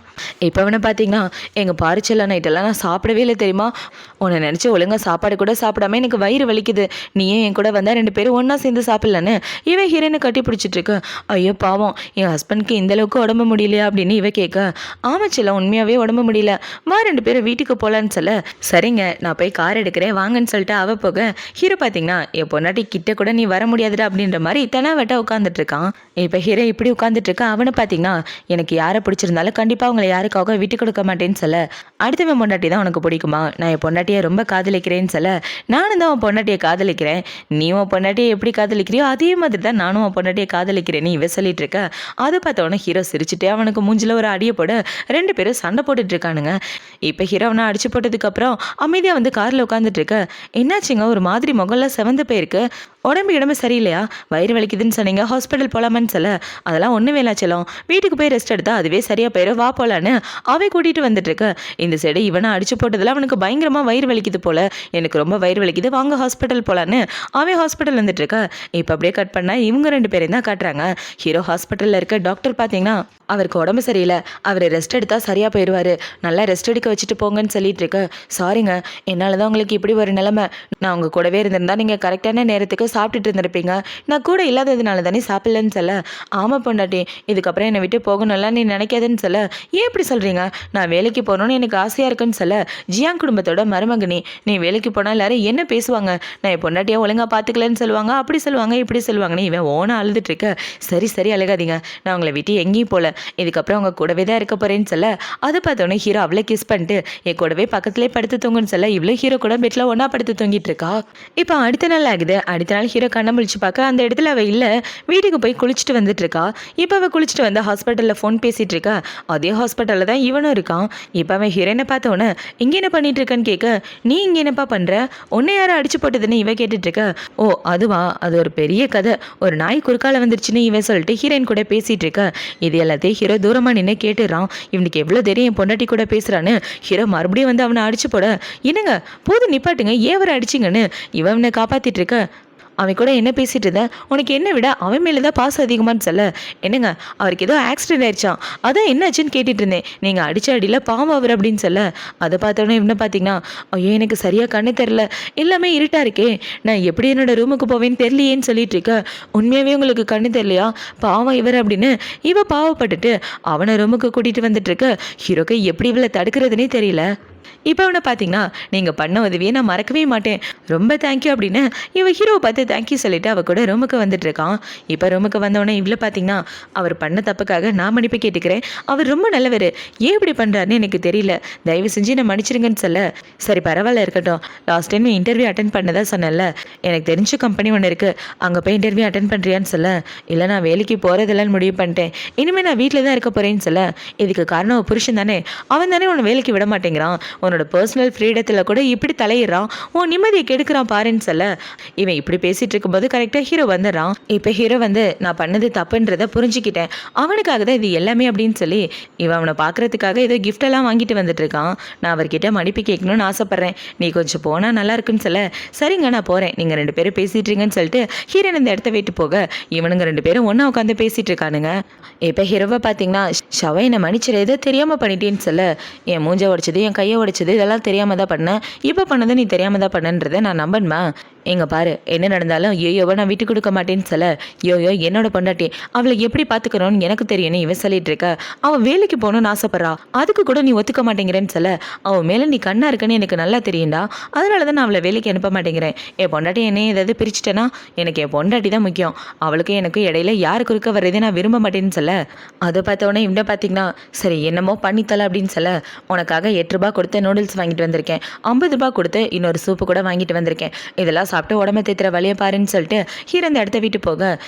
இப்போ அவனை பார்த்தீங்கன்னா எங்கள் பாரிச்செல்லாம் நைட்டெல்லாம் நான் சாப்பிடவே இல்லை தெரியுமா, உன்னை நினச்சி ஒழுங்காக சாப்பாடு கூட சாப்பிடாம எனக்கு வயிறு வலிக்குது, நீயே என் கூட வந்தால் 2 பேரும் ஒன்றா சேர்ந்து சாப்பிட்லான்னு இவன் ஹீரோனை கட்டி பிடிச்சிட்டு இருக்க. ஐயோ பாவம் என் ஹஸ்பண்ட்க்கு இந்த அளவுக்கு உடம்பு முடியலையா அப்படின்னு இவ கேட்க, ஆமாச்செல்லாம் உண்மையாகவே உடம்பு முடியல, வா 2 பேரும் வீட்டுக்கு போகலான்னு சொல்ல, சரிங்க நான் போய் கார் எடுக்கிறேன் வாங்கன்னு சொல்லிட்டு அவ போக ஹீரோ பார்த்தீங்கன்னா என் பொன்னாட்டி கிட்ட கூட நீ வர முடியாதுடா அப்படின்ற மாதிரி தெனாவட்ட உட்காந்துட்டு இருக்கான். இப்போ ஹீரோ இப்படி உட்காந்துட்டு இருக்க. அவனை பார்த்தீங்கன்னா எனக்கு யாரை பிடிச்சிருந்தாலும் கண்டிப்பாக அவங்களை யாருக்காக விட்டு கொடுக்க மாட்டேன்னு சொல்ல, அடுத்தவன் பொண்டாட்டி தான் உனக்கு பிடிக்குமா, நான் என் பொண்டாட்டியை ரொம்ப காதலிக்கிறேன்னு சொல்ல, நானும் தான் உன் பொண்டாட்டியை காதலிக்கிறேன், நீ உன் பொண்டாட்டியை எப்படி காதலிக்கிறியோ அதே மாதிரி தான் நானும் உன் பொண்டாட்டியை காதலிக்கிறேன்னு இவ சொல்லிட்டு இருக்க. அதை பார்த்தவொன்னே ஹீரோ சிரிச்சுட்டே அவனுக்கு மூஞ்சில் ஒரு அடியை போட 2 பேரும் சண்டை போட்டுட்டு இருக்கானுங்க. இப்போ ஹீரோ அவனை அடிச்சு போட்டதுக்கப்புறம் அமைதியாக வந்து காரில் உட்காந்துட்டு இருக்க. என்னாச்சுங்க ஒரு மாதிரி முகம்லாம் செவந்து போயிருக்கு, உடம்பு சரியில்லையா, வயிறு வலிக்குதுன்னு சொன்னீங்க, ஹாஸ்பிட்டல் போகலாமான்னு சொல்ல, அதெல்லாம் ஒன்றும் வேலாச்சலம், வீட்டுக்கு போய் ரெஸ்ட் எடுத்தா அதுவே சரியாக போயிடும், வா போகலான்னு அவை கூட்டிகிட்டு வந்துட்டு இருக்க. இந்த சைடு இவனை அடிச்சு போட்டதில் அவனுக்கு பயங்கரமாக வயிறு வலிக்குது போல, எனக்கு ரொம்ப வயிறு வலிக்குது வாங்க ஹாஸ்பிட்டல் போகலான்னு அவன் ஹாஸ்பிட்டல் வந்துட்டு இருக்க. இப்போ அப்படியே கட் பண்ணால் இவங்க 2 பேரையும் தான் காட்டுறாங்க. ஹீரோ ஹாஸ்பிட்டலில் இருக்க. டாக்டர் பார்த்தீங்கன்னா அவருக்கு உடம்பு சரியில்லை, அவர் ரெஸ்ட் எடுத்தால் சரியாக போயிடுவார், நல்லா ரெஸ்ட் எடுக்க வச்சுட்டு போங்கன்னு சொல்லிட்டு இருக்க. சாரிங்க என்னால் தான் உங்களுக்கு இப்படி ஒரு நிலைமை, நான் உங்கள் கூடவே இருந்திருந்தா நீங்கள் கரெக்டான நேரத்துக்கு சாப்பிட்டுட்டு இருந்திருப்பீங்க, நான் கூட இல்லாததுனால தானே சாப்பிட்லன்னு சொல்ல, ஆமாம் பொண்டாட்டி இதுக்கப்புறம் என்னை விட்டு போகணும்ல நீ நினைக்காதுன்னு சொல்ல, ஏன் இப்படி சொல்கிறீங்க, நான் வேலைக்கு போகணுன்னு எனக்கு ஆசையாக இருக்குன்னு சொல்ல, ஜியாங் குடும்பத்தோட மருமகனி, நீ வேலைக்கு போனால் எல்லாரும் என்ன பேசுவாங்க, நான் என் பொண்டாட்டியை ஒழுங்காக பார்த்துக்கலன்னு சொல்லுவாங்க, அப்படி சொல்லுவாங்க இப்படி சொல்லுவாங்கன்னு இவன் ஓனா அழுதுட்டு இருக்க. சரி சரி அழுகாதீங்க, நான் உங்களை விட்டு எங்கேயும் போகல, இதுக்கப்புறம் அவங்க கூடவே தான் இருக்க போறேன்னு சொல்ல, அதை பார்த்தோன்னே ஹீரோ அவளை கிஸ் பண்ணிட்டு என் கூடவே பக்கத்துலேயே படுத்து தூங்குன்னு சொல்ல, இவ்வளோ ஹீரோ கூட பெட்டில் ஒன்றா படுத்து தூங்கிட்டு இருக்கா. இப்போ அடுத்த நாள் ஆகுது. அடுத்த நாள் ஹீரோ கண்ணை முழிச்சு பார்க்க அந்த இடத்துல அவள் இல்லை, வீட்டுக்கு போய் குளிச்சுட்டு வந்துட்டு இருக்கா. இப்போ அவள் குளிச்சுட்டு வந்து ஹாஸ்பிட்டலில் ஃபோன் பேசிட்டு இருக்கா. அதே ஹாஸ்பிட்டலில் தான் இவனும் இருக்கான். இப்போ அவன் ஹீரோனை பார்த்தோன்னே இங்கே என்ன பண்ணிட்டு இருக்கன்னு கேட்க, நீ இங்கே என்னப்பா பண்ணுற, உன்னை யாரும் அடிச்சு போட்டதுன்னு இவ கேட்டுட்டு இருக்க. ஓ அதுவா, அது ஒரு பெரிய கதை, ஒரு நாய் குறுக்கால வந்துருச்சுன்னு இவன் சொல்லிட்டு ஹீரோயின் கூட பேசிட்டு இருக்க. இது எல்லாத்தையும் ஹீரோ தூரமாக நின்று கேட்டுறான். இவனுக்கு எவ்வளோ தெரியும் என் பொண்டாட்டி கூட பேசுகிறான்னு. ஹீரோ மறுபடியும் வந்து அவனை அடிச்சு போட, என்னங்க போது நிப்பாட்டுங்க ஏன் அவரை அடிச்சிங்கன்னு இவனை காப்பாற்றிட்டு இருக்க. அவன் கூட என்ன பேசிட்டு இருந்தேன், உனக்கு என்ன விட அவன் மேலே தான் பாசம் அதிகமானு சொல்ல, என்னங்க அவருக்கு ஏதோ ஆக்சிடென்ட் ஆயிடுச்சான், அதான் என்னாச்சுன்னு கேட்டுட்டு இருந்தேன், நீங்கள் அடிச்ச அடியில் பாவம் அவர் அப்படின்னு சொல்ல, அதை பார்த்தோன்னே இவனை பார்த்தீங்கன்னா ஐயோ எனக்கு சரியாக கண்ணு தெரில, எல்லாமே இருட்டாக இருக்கே, நான் எப்படி என்னோட ரூமுக்கு போவேன்னு தெரியலையேன்னு சொல்லிட்டு இருக்க. உண்மையாகவே உங்களுக்கு கண்ணு தெரியலையா, பாவம் இவர் அப்படின்னு இவ பாவப்பட்டுட்டு அவனை ரூமுக்கு கூட்டிகிட்டு வந்துட்டு இருக்க. ஹீரோக்கு எப்படி இவளை தடுக்கிறதுனே தெரியல. இப்போ அவனை பார்த்தீங்கன்னா நீங்கள் பண்ண உதவியை நான் மறக்கவே மாட்டேன், ரொம்ப தேங்க்யூ அப்படின்னு இவன் ஹீரோவை பார்த்து தேங்க்யூ சொல்லிட்டு அவள் கூட ரூமுக்கு வந்துட்டு இருக்கான். இப்போ ரூமுக்கு வந்தவொடனே இவ்வளோ பார்த்தீங்கன்னா அவர் பண்ண தப்புக்காக நான் மன்னிப்பு கேட்டுக்கிறேன், அவர் ரொம்ப நல்லவர், ஏன் இப்படி பண்ணுறாருன்னு எனக்கு தெரியல, தயவு செஞ்சு நான் மன்னிச்சிருங்கன்னு சொல்ல, சரி பரவாயில்ல இருக்கட்டும், லாஸ்ட் டைம் இன்டர்வியூ அட்டன் பண்ணதான் சொன்னேன்ல, எனக்கு தெரிஞ்ச கம்பெனி ஒன்று இருக்குது அங்கே போய் இன்டர்வியூ அட்டன் பண்ணுறியான்னு சொல்ல, இல்லை நான் வேலைக்கு போகிறதெல்லாம் முடிவு பண்ணிட்டேன், இனிமேல் நான் வீட்டில் தான் இருக்க போகிறேன்னு சொல்ல, இதுக்கு காரணம் புருஷன் தானே, அவன் தானே உன்னை வேலைக்கு விட மாட்டேங்கிறான், உன்னோட பர்சனல் ஃப்ரீடத்தில் கூட இப்படி தலையிடுறான், உன் நிம்மதியை கெடுக்கிறான் பாருன்னு சொல்ல இவன் இப்படி பேசிட்டு இருக்கும்போது கரெக்டாக ஹீரோ வந்துடுறான். இப்போ ஹீரோ வந்து நான் பண்ணது தப்புன்றதை புரிஞ்சுக்கிட்டேன், அவனுக்காக தான் இது எல்லாமே அப்படின்னு சொல்லி இவன் அவனை பார்க்கறதுக்காக ஏதோ கிஃப்டெல்லாம் வாங்கிட்டு வந்துட்டு இருக்கான். நான் அவர்கிட்ட மன்னிப்பு கேட்கணும்னு ஆசைப்பட்றேன், நீ கொஞ்சம் போனால் நல்லா இருக்குன்னு சொல்ல சரிங்க நான் போகிறேன், நீங்கள் 2 பேரும் பேசிட்டுருங்கன்னு சொல்லிட்டு ஹீரோன் இந்த இடத்த விட்டு போக இவனுங்க 2 பேரும் ஒன்றா உட்காந்து பேசிகிட்டு இருக்கானுங்க. இப்போ ஹீரோவை பார்த்தீங்கன்னா ஷவ என்னை மன்னிச்சிட ஏதோ தெரியாமல் பண்ணிட்டேன்னு சொல்ல என் மூஞ்சை உடைச்சது என் கையை உடைச்சது இதெல்லாம் தெரியாமல் தான் பண்ணேன், இப்போ பண்ணதை நீ தெரியாமல் தான் பண்ணன்றதை நான் நம்பணுமா? எங்க பாரு என்ன நடந்தாலும் யோயோவை நான் விட்டு கொடுக்க மாட்டேன்னு சொல்ல யோயோ என்னோட பொண்டாட்டி அவளை எப்படி பார்த்துக்கணும்னு எனக்கு தெரியும்னு இவன் சொல்லிட்டு இருக்க. அவள் வேலைக்கு போகணும்னு ஆசைப்பட்றா, அதுக்கு கூட நீ ஒத்துக்க மாட்டேங்கிறேன்னு சொல்ல அவன் மேலே நீ கண்ணா இருக்குன்னு எனக்கு நல்லா தெரியும்டா, அதனால தான் நான் அவளை வேலைக்கு அனுப்ப மாட்டேங்கிறேன். என் பொண்டாட்டி என்னையே ஏதாவது பிரிச்சுட்டேன்னா எனக்கு என் பொண்டாட்டி தான் முக்கியம், அவளுக்கு எனக்கு இடையில யாரு குறுக்க வர்றதே நான் விரும்ப மாட்டேன்னு சொல்ல அதை பார்த்தவொடனே இவன் பார்த்தீங்கன்னா சரி என்னமோ பண்ணித்தல அப்படின்னு சொல்ல உனக்காக 8 ரூபாய் கொடுத்து நூடுல்ஸ் வாங்கிட்டு வந்திருக்கேன், 50 ரூபாய் கொடுத்து இன்னொரு சூப்பு கூட வாங்கிட்டு வந்திருக்கேன், இதெல்லாம் சாப்பிட்டு உடம்பு தேத்துற வழியை பாருன்னு சொல்லிட்டு ஹீரோ அந்த இடத்த விட்டு போக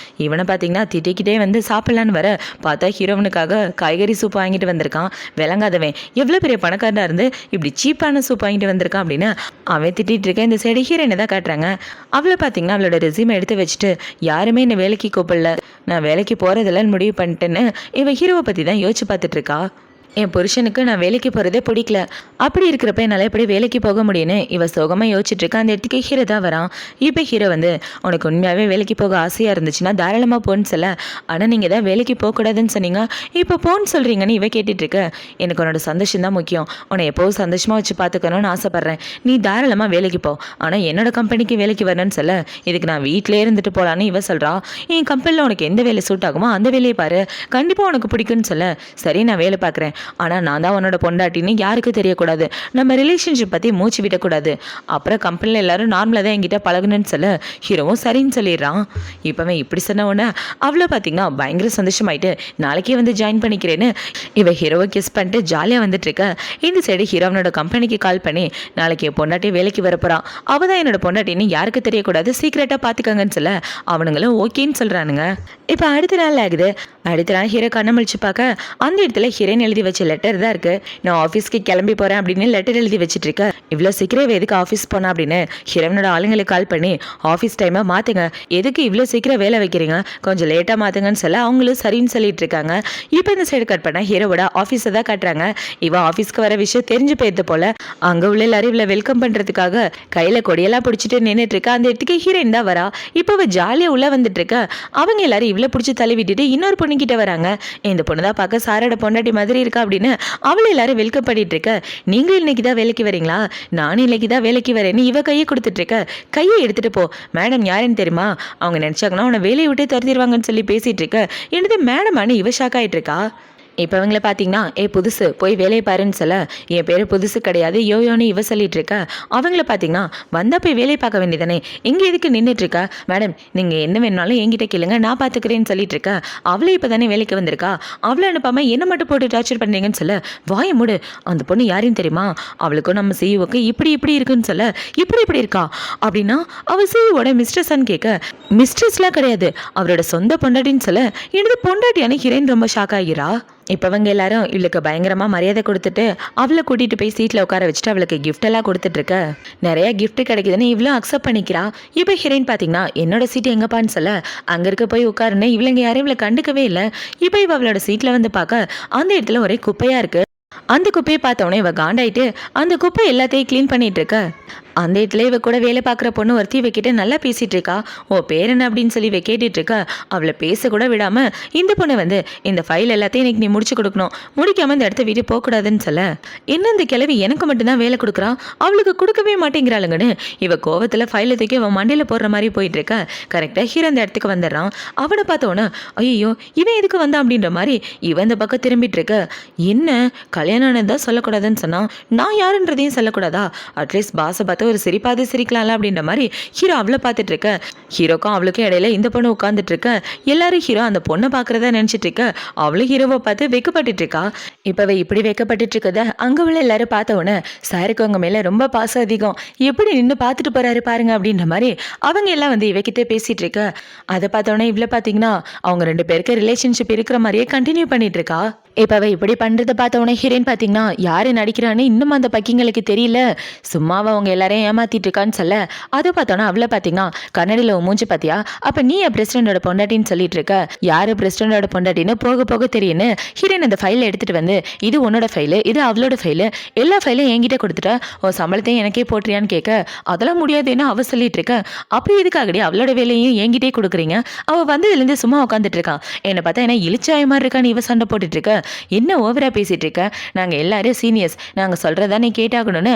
இவனை பார்த்தீங்கன்னா திட்டிக்கிட்டே வந்து சாப்பிட்லான்னு வர பார்த்தா ஹீரோவனுக்காக காய்கறி சூப் வாங்கிட்டு வந்திருக்கான். விளங்காதவன் எவ்வளோ பெரிய பணக்காரனா இருந்து இப்படி சீப்பான சூப் வாங்கிட்டு வந்திருக்கான் அப்படின்னு அவன் திட்டிகிட்டு இருக்கேன். இந்த சைடு ஹீரோனை தான் காட்டுறாங்க. அவளை பார்த்தீங்கன்னா அவளோட ரெசியூமை எடுத்து வச்சுட்டு யாருமே என்னை வேலைக்கு கூப்பிடல, நான் வேலைக்கு போகிறதில்லன்னு முடிவு பண்ணிட்டேன்னு இவன் ஹீரோவை பற்றி தான் யோசிச்சு பார்த்துட்டு இருக்கா. என் புருஷனுக்கு நான் வேலைக்கு போகிறதே பிடிக்கல, அப்படி இருக்கிறப்ப என்னால் எப்படி வேலைக்கு போக முடியும்னு இவ சோகமாக யோசிச்சுட்டு இருக்கா. அந்த இடத்துக்கு ஹீரோ தான் வரான். இப்போ ஹீரோ வந்து உனக்கு உண்மையாகவே வேலைக்கு போக ஆசையாக இருந்துச்சுன்னா தாராளமாக போன்னு சொல்ல, ஆனால் நீங்கள் தான் வேலைக்கு போகக்கூடாதுன்னு சொன்னீங்க, இப்போ போன்னு சொல்கிறீங்கன்னு இவ கேட்டுட்ருக்க. எனக்கு உன்னோட சந்தோஷம் தான் முக்கியம், உன்னை எப்போவும் சந்தோஷமாக வச்சு பார்த்துக்கணும்னு ஆசைப்பட்றேன், நீ தாராளமாக வேலைக்கு போ, ஆனால் என்னோட கம்பெனிக்கு வேலைக்கு வரணும்னு சொல்ல இதுக்கு நான் வீட்டிலே இருந்துட்டு போகலான்னு இவ சொல்கிறா. என் கம்பெனியில் உனக்கு எந்த வேலை சூட் ஆகுமோ அந்த வேலையை பாரு, கண்டிப்பாக உனக்கு பிடிக்குன்னு சொல்ல சரி நான் வேலை பார்க்குறேன், ஆனால் நான் தான் உன்னோட பொண்டாட்டின்னு யாருக்கும் தெரியக்கூடாது, நம்ம ரிலேஷன்ஷிப் பற்றி மூச்சு விடக்கூடாது, அப்புறம் கம்பெனியில் எல்லாரும் நார்மலாக தான் என்கிட்ட பழகணும்னு சொல்ல ஹீரோவும் சரின்னு சொல்லிடுறான். இப்போவே இப்படி சொன்ன உடனே அவ்வளோ பார்த்தீங்கன்னா பயங்கர சந்தோஷமாயிட்டு நாளைக்கே வந்து ஜாயின் பண்ணிக்கிறேன்னு இவ ஹீரோவை கிஸ் பண்ணிட்டு ஜாலியாக வந்துட்டு இருக்க. இந்த சைடு ஹீரோவனோட கம்பெனிக்கு கால் பண்ணி நாளைக்கு என் பொண்டாட்டி வேலைக்கு வரப்போறான், அவள் தான் என்னோட பொண்டாட்டின்னு யாருக்கு தெரியக்கூடாது, சீக்கிரட்டாக பார்த்துக்கங்கன்னு சொல்ல அவனுங்களும் ஓகேன்னு சொல்கிறானுங்க. இப்போ அடுத்த நாள் ஆகுது. அடுத்த நாள் ஹீரோ கண்ணை முழிச்சு பார்க்க அந்த இடத்துல ஹீரோயின் எழுதி வச்ச லெட்டர் தான் இருக்கு. நான் ஆஃபீஸ்க்கு கிளம்பி போகிறேன் அப்படின்னு லெட்டர் எழுதி வச்சுட்டு இருக்க. இவ்வளோ சீக்கிரம் எதுக்கு ஆஃபீஸ் போனா அப்படின்னு ஹீரோனோட ஆளுங்களுக்கு கால் பண்ணி ஆஃபீஸ் டைமை மாற்றுங்க, எதுக்கு இவ்வளோ சீக்கிரம் வேலை வைக்கிறீங்க, கொஞ்சம் லேட்டாக மாற்றுங்கன்னு சொல்ல அவங்களும் சரின்னு சொல்லிட்டு இருக்காங்க. இப்போ இந்த சைடு கட் பண்ணால் ஹீரோவோட ஆஃபீஸை தான் காட்டுறாங்க. இவன் ஆஃபீஸ்க்கு வர விஷயம் தெரிஞ்சு போயிடுது போல. அங்கே உள்ள எல்லாரும் இவ்வளோ வெல்கம் பண்ணுறதுக்காக கையில் கொடியெல்லாம் பிடிச்சிட்டு நின்றுட்டு இருக்கா. அந்த இடத்துக்கு ஹீரோயின் தான் வரா. இப்போ அவள் ஜாலியாக உள்ளே வந்துட்டு இருக்க. அவங்க எல்லாரும் இவ்வளோ பிடிச்சி தள்ளி விட்டுட்டு இன்னொரு பொண்ணுக்கிட்ட வராங்க. இந்த பொண்ணு தான் பார்க்க சாரோட பொண்டாட்டி மாதிரி இருக்கா அப்படின்னு அவளை எல்லாரும் வெல்கம் பண்ணிட்டு இருக்க. நீங்களும் இன்னைக்கு தான் வேலைக்கு வரீங்களா, நானும் இன்னைக்கு தான் வேலைக்கு வரேன்னு இவ கையை கொடுத்துட்டு இருக்க. கையை எடுத்துட்டு போ, மேடம் யாருன்னு தெரியுமா, அவங்க நினைச்சாங்கன்னா உன்னை வேலையை விட்டு துரத்திடுவாங்கன்னு சொல்லி பேசிட்டு இருக்க. என்னது மேடமானு இவ ஷாக் ஆயிட்டு இருக்கா. இப்போ அவங்கள பார்த்தீங்கன்னா புதுசு போய் வேலையை பாருன்னு சொல்ல என் பேர் புதுசு கிடையாது யோயோன்னு இவ சொல்லிட்டு இருக்க. அவங்கள பார்த்தீங்கன்னா வந்தால் போய் வேலையை பார்க்க வேண்டியதானே, இங்கே எதுக்கு நின்றுட்டு இருக்கா, மேடம் நீங்கள் என்ன வேணாலும் என்கிட்ட கேளுங்க நான் பார்த்துக்கிறேன்னு சொல்லிட்டு இருக்க. அவளே இப்போ தானே வேலைக்கு வந்திருக்கா, அவளை அனுப்பாம என்ன மட்டும் போட்டு டார்ச்சர் பண்ணுறீங்கன்னு சொல்ல வாய மூடு, அந்த பொண்ணு யாரையும் தெரியுமா, அவளுக்கும் நம்ம சிஇஓக்கு இப்படி இருக்குன்னு சொல்ல இப்படி இருக்கா அப்படின்னா அவள் சிஇஓட மிஸ்ட்ரஸான்னு கேட்க மிஸ்ட்ரஸ்லாம் கிடையாது அவரோட சொந்த பொண்டாட்டின்னு சொல்ல என்னது பொண்டாட்டியான ஹீரோயின் ரொம்ப ஷாக் ஆகிறா. இப்போ அவங்க எல்லாரும் இவளுக்கு பயங்கரமாக மரியாதை கொடுத்துட்டு அவளை கூட்டிகிட்டு போய் சீட்டில் உட்கார வச்சுட்டு அவளுக்கு கிஃப்ட் எல்லாம் கொடுத்துட்ருக்க. நிறைய கிஃப்ட் கிடைக்குதுன்னு இவ்வளோ அக்செப்ட் பண்ணிக்கிறா. இப்போ ஹீரோயின் பார்த்தீங்கன்னா என்னோட சீட்டு எங்கப்பான்னு சொல்ல அங்கே இருக்க போய் உட்காருன்னு இவளுங்க யாரும் இவளை கண்டுக்கவே இல்லை. இப்போ அவளோட சீட்டில் வந்து பார்க்க அந்த இடத்துல ஒரே குப்பையாக இருக்குது. அந்த குப்பையை பார்த்தவொடனே இவ காண்டாயிட்டு அந்த குப்பை எல்லாத்தையும் க்ளீன் பண்ணிட்டு இருக்க. அந்த இடத்துல இவ கூட வேலை பார்க்குற பொண்ணு ஒருத்தி வைக்கிட்டு நல்லா பேசிட்டு இருக்கா. ஓ பேர் என்ன அப்படின்னு சொல்லி இவ கேட்டுட்டு இருக்கா. அவளை பேச கூட விடாம இந்த பொண்ணு வந்து இந்த ஃபைல் எல்லாத்தையும் இன்னைக்கு நீ முடிச்சு கொடுக்கணும், முடிக்காம இந்த இடத்த வீட்டு போகக்கூடாதுன்னு சொல்ல என்ன இந்த கிழவி எனக்கு மட்டும்தான் வேலை கொடுக்குறான் அவளுக்கு கொடுக்கவே மாட்டேங்கிறாளுங்கன்னு இவ கோவத்தில் ஃபைலை தூக்கி அவன் மண்டையில் போடுற மாதிரி போயிட்டு இருக்க. கரெக்டாக ஹீரோ அந்த இடத்துக்கு வந்துடுறான். அவனை பார்த்தவொன்னே ஐயோ இவன் எதுக்கு வந்தான் அப்படின்ற மாதிரி இவன் இந்த பக்கம் திரும்பிட்டு இருக்க. என்ன கல்யாணம் ஆனதுதான் சொல்லக்கூடாதுன்னு சொன்னான், நான் யாருன்றதையும் சொல்லக்கூடாதா, அட்லீஸ்ட் பாஸை பார்த்து பார்த்து ஒரு சிரிப்பாவது சிரிக்கலாம்ல அப்படின்ற மாதிரி ஹீரோ அவளை பார்த்துட்டு இருக்க. ஹீரோக்கும் அவளுக்கும் இடையில இந்த பொண்ணு உட்காந்துட்டு இருக்க. எல்லாரும் ஹீரோ அந்த பொண்ணை பார்க்கறத நினைச்சிட்டு இருக்க. அவளும் ஹீரோவை பார்த்து வெக்கப்பட்டு இருக்கா. இப்பவே இப்படி வெக்கப்பட்டு இருக்கத அங்க உள்ள எல்லாரும் பார்த்த உடனே சாருக்கு அவங்க மேல ரொம்ப பாசம் அதிகம். எப்படி நின்று பார்த்துட்டு போறாரு பாருங்க அப்படின்ற மாதிரி அவங்க எல்லாம் வந்து இவகிட்ட பேசிட்டு இருக்க. அதை பார்த்தோன்னே இவ்வளோ பார்த்தீங்கன்னா அவங்க 2 பேருக்கு ரிலேஷன்ஷிப் இருக்கிற மாதிரியே கண்டினியூ பண்ணிட்டு இருக்கா. இப்போவே இப்படி பண்ணுறத பார்த்தவொடனே ஹீரோயின் பார்த்தீங்கன்னா யார் நடிக்கிறான்னு இன்னும் அந்த பக்கிங்களுக்கு தெரியல. சும்மாவை அவங்க எல்லாரையும் ஏமாத்திட்டு இருக்கான்னு சொல்ல அதை பார்த்தோன்னா அவளை பார்த்தீங்கன்னா கண்ணடியில் மூஞ்சி பார்த்தியா, அப்போ நீ என் பிரசிடண்டோட பொண்டாட்டின்னு சொல்லிட்டு இருக்க. யார் பிரசிடண்டோட பொண்டாட்டின்னு போக போக தெரியுன்னு ஹீரோயின் அந்த ஃபைலை எடுத்துகிட்டு வந்து இது உன்னோட ஃபைலு, இது அவளோட ஃபைலு, எல்லா ஃபைலையும் என்கிட்ட கொடுத்துட்டா உன் சம்பளத்தையும் எனக்கே போட்டுறியான்னு கேட்க அதெல்லாம் முடியாதுன்னு அவள் சொல்லிட்டு இருக்க. அப்படி இதுக்காகடி அவளோட வேலையும் என்கிட்டே கொடுக்குறீங்க. அவள் வந்ததுலேருந்து சும்மா உட்காந்துட்டு இருக்கான். என்னை பார்த்தா என்ன இழிச்சாய மாதிரி இருக்கான்னு இவ சண்டை போட்டுட்டு இருக்க. என்ன ஓவரா பேசிட்டு இருக்க, நாங்கள் எல்லாரும் சீனியர்ஸ், நாங்கள் சொல்கிறதா நீ கேட்டாகணும்னு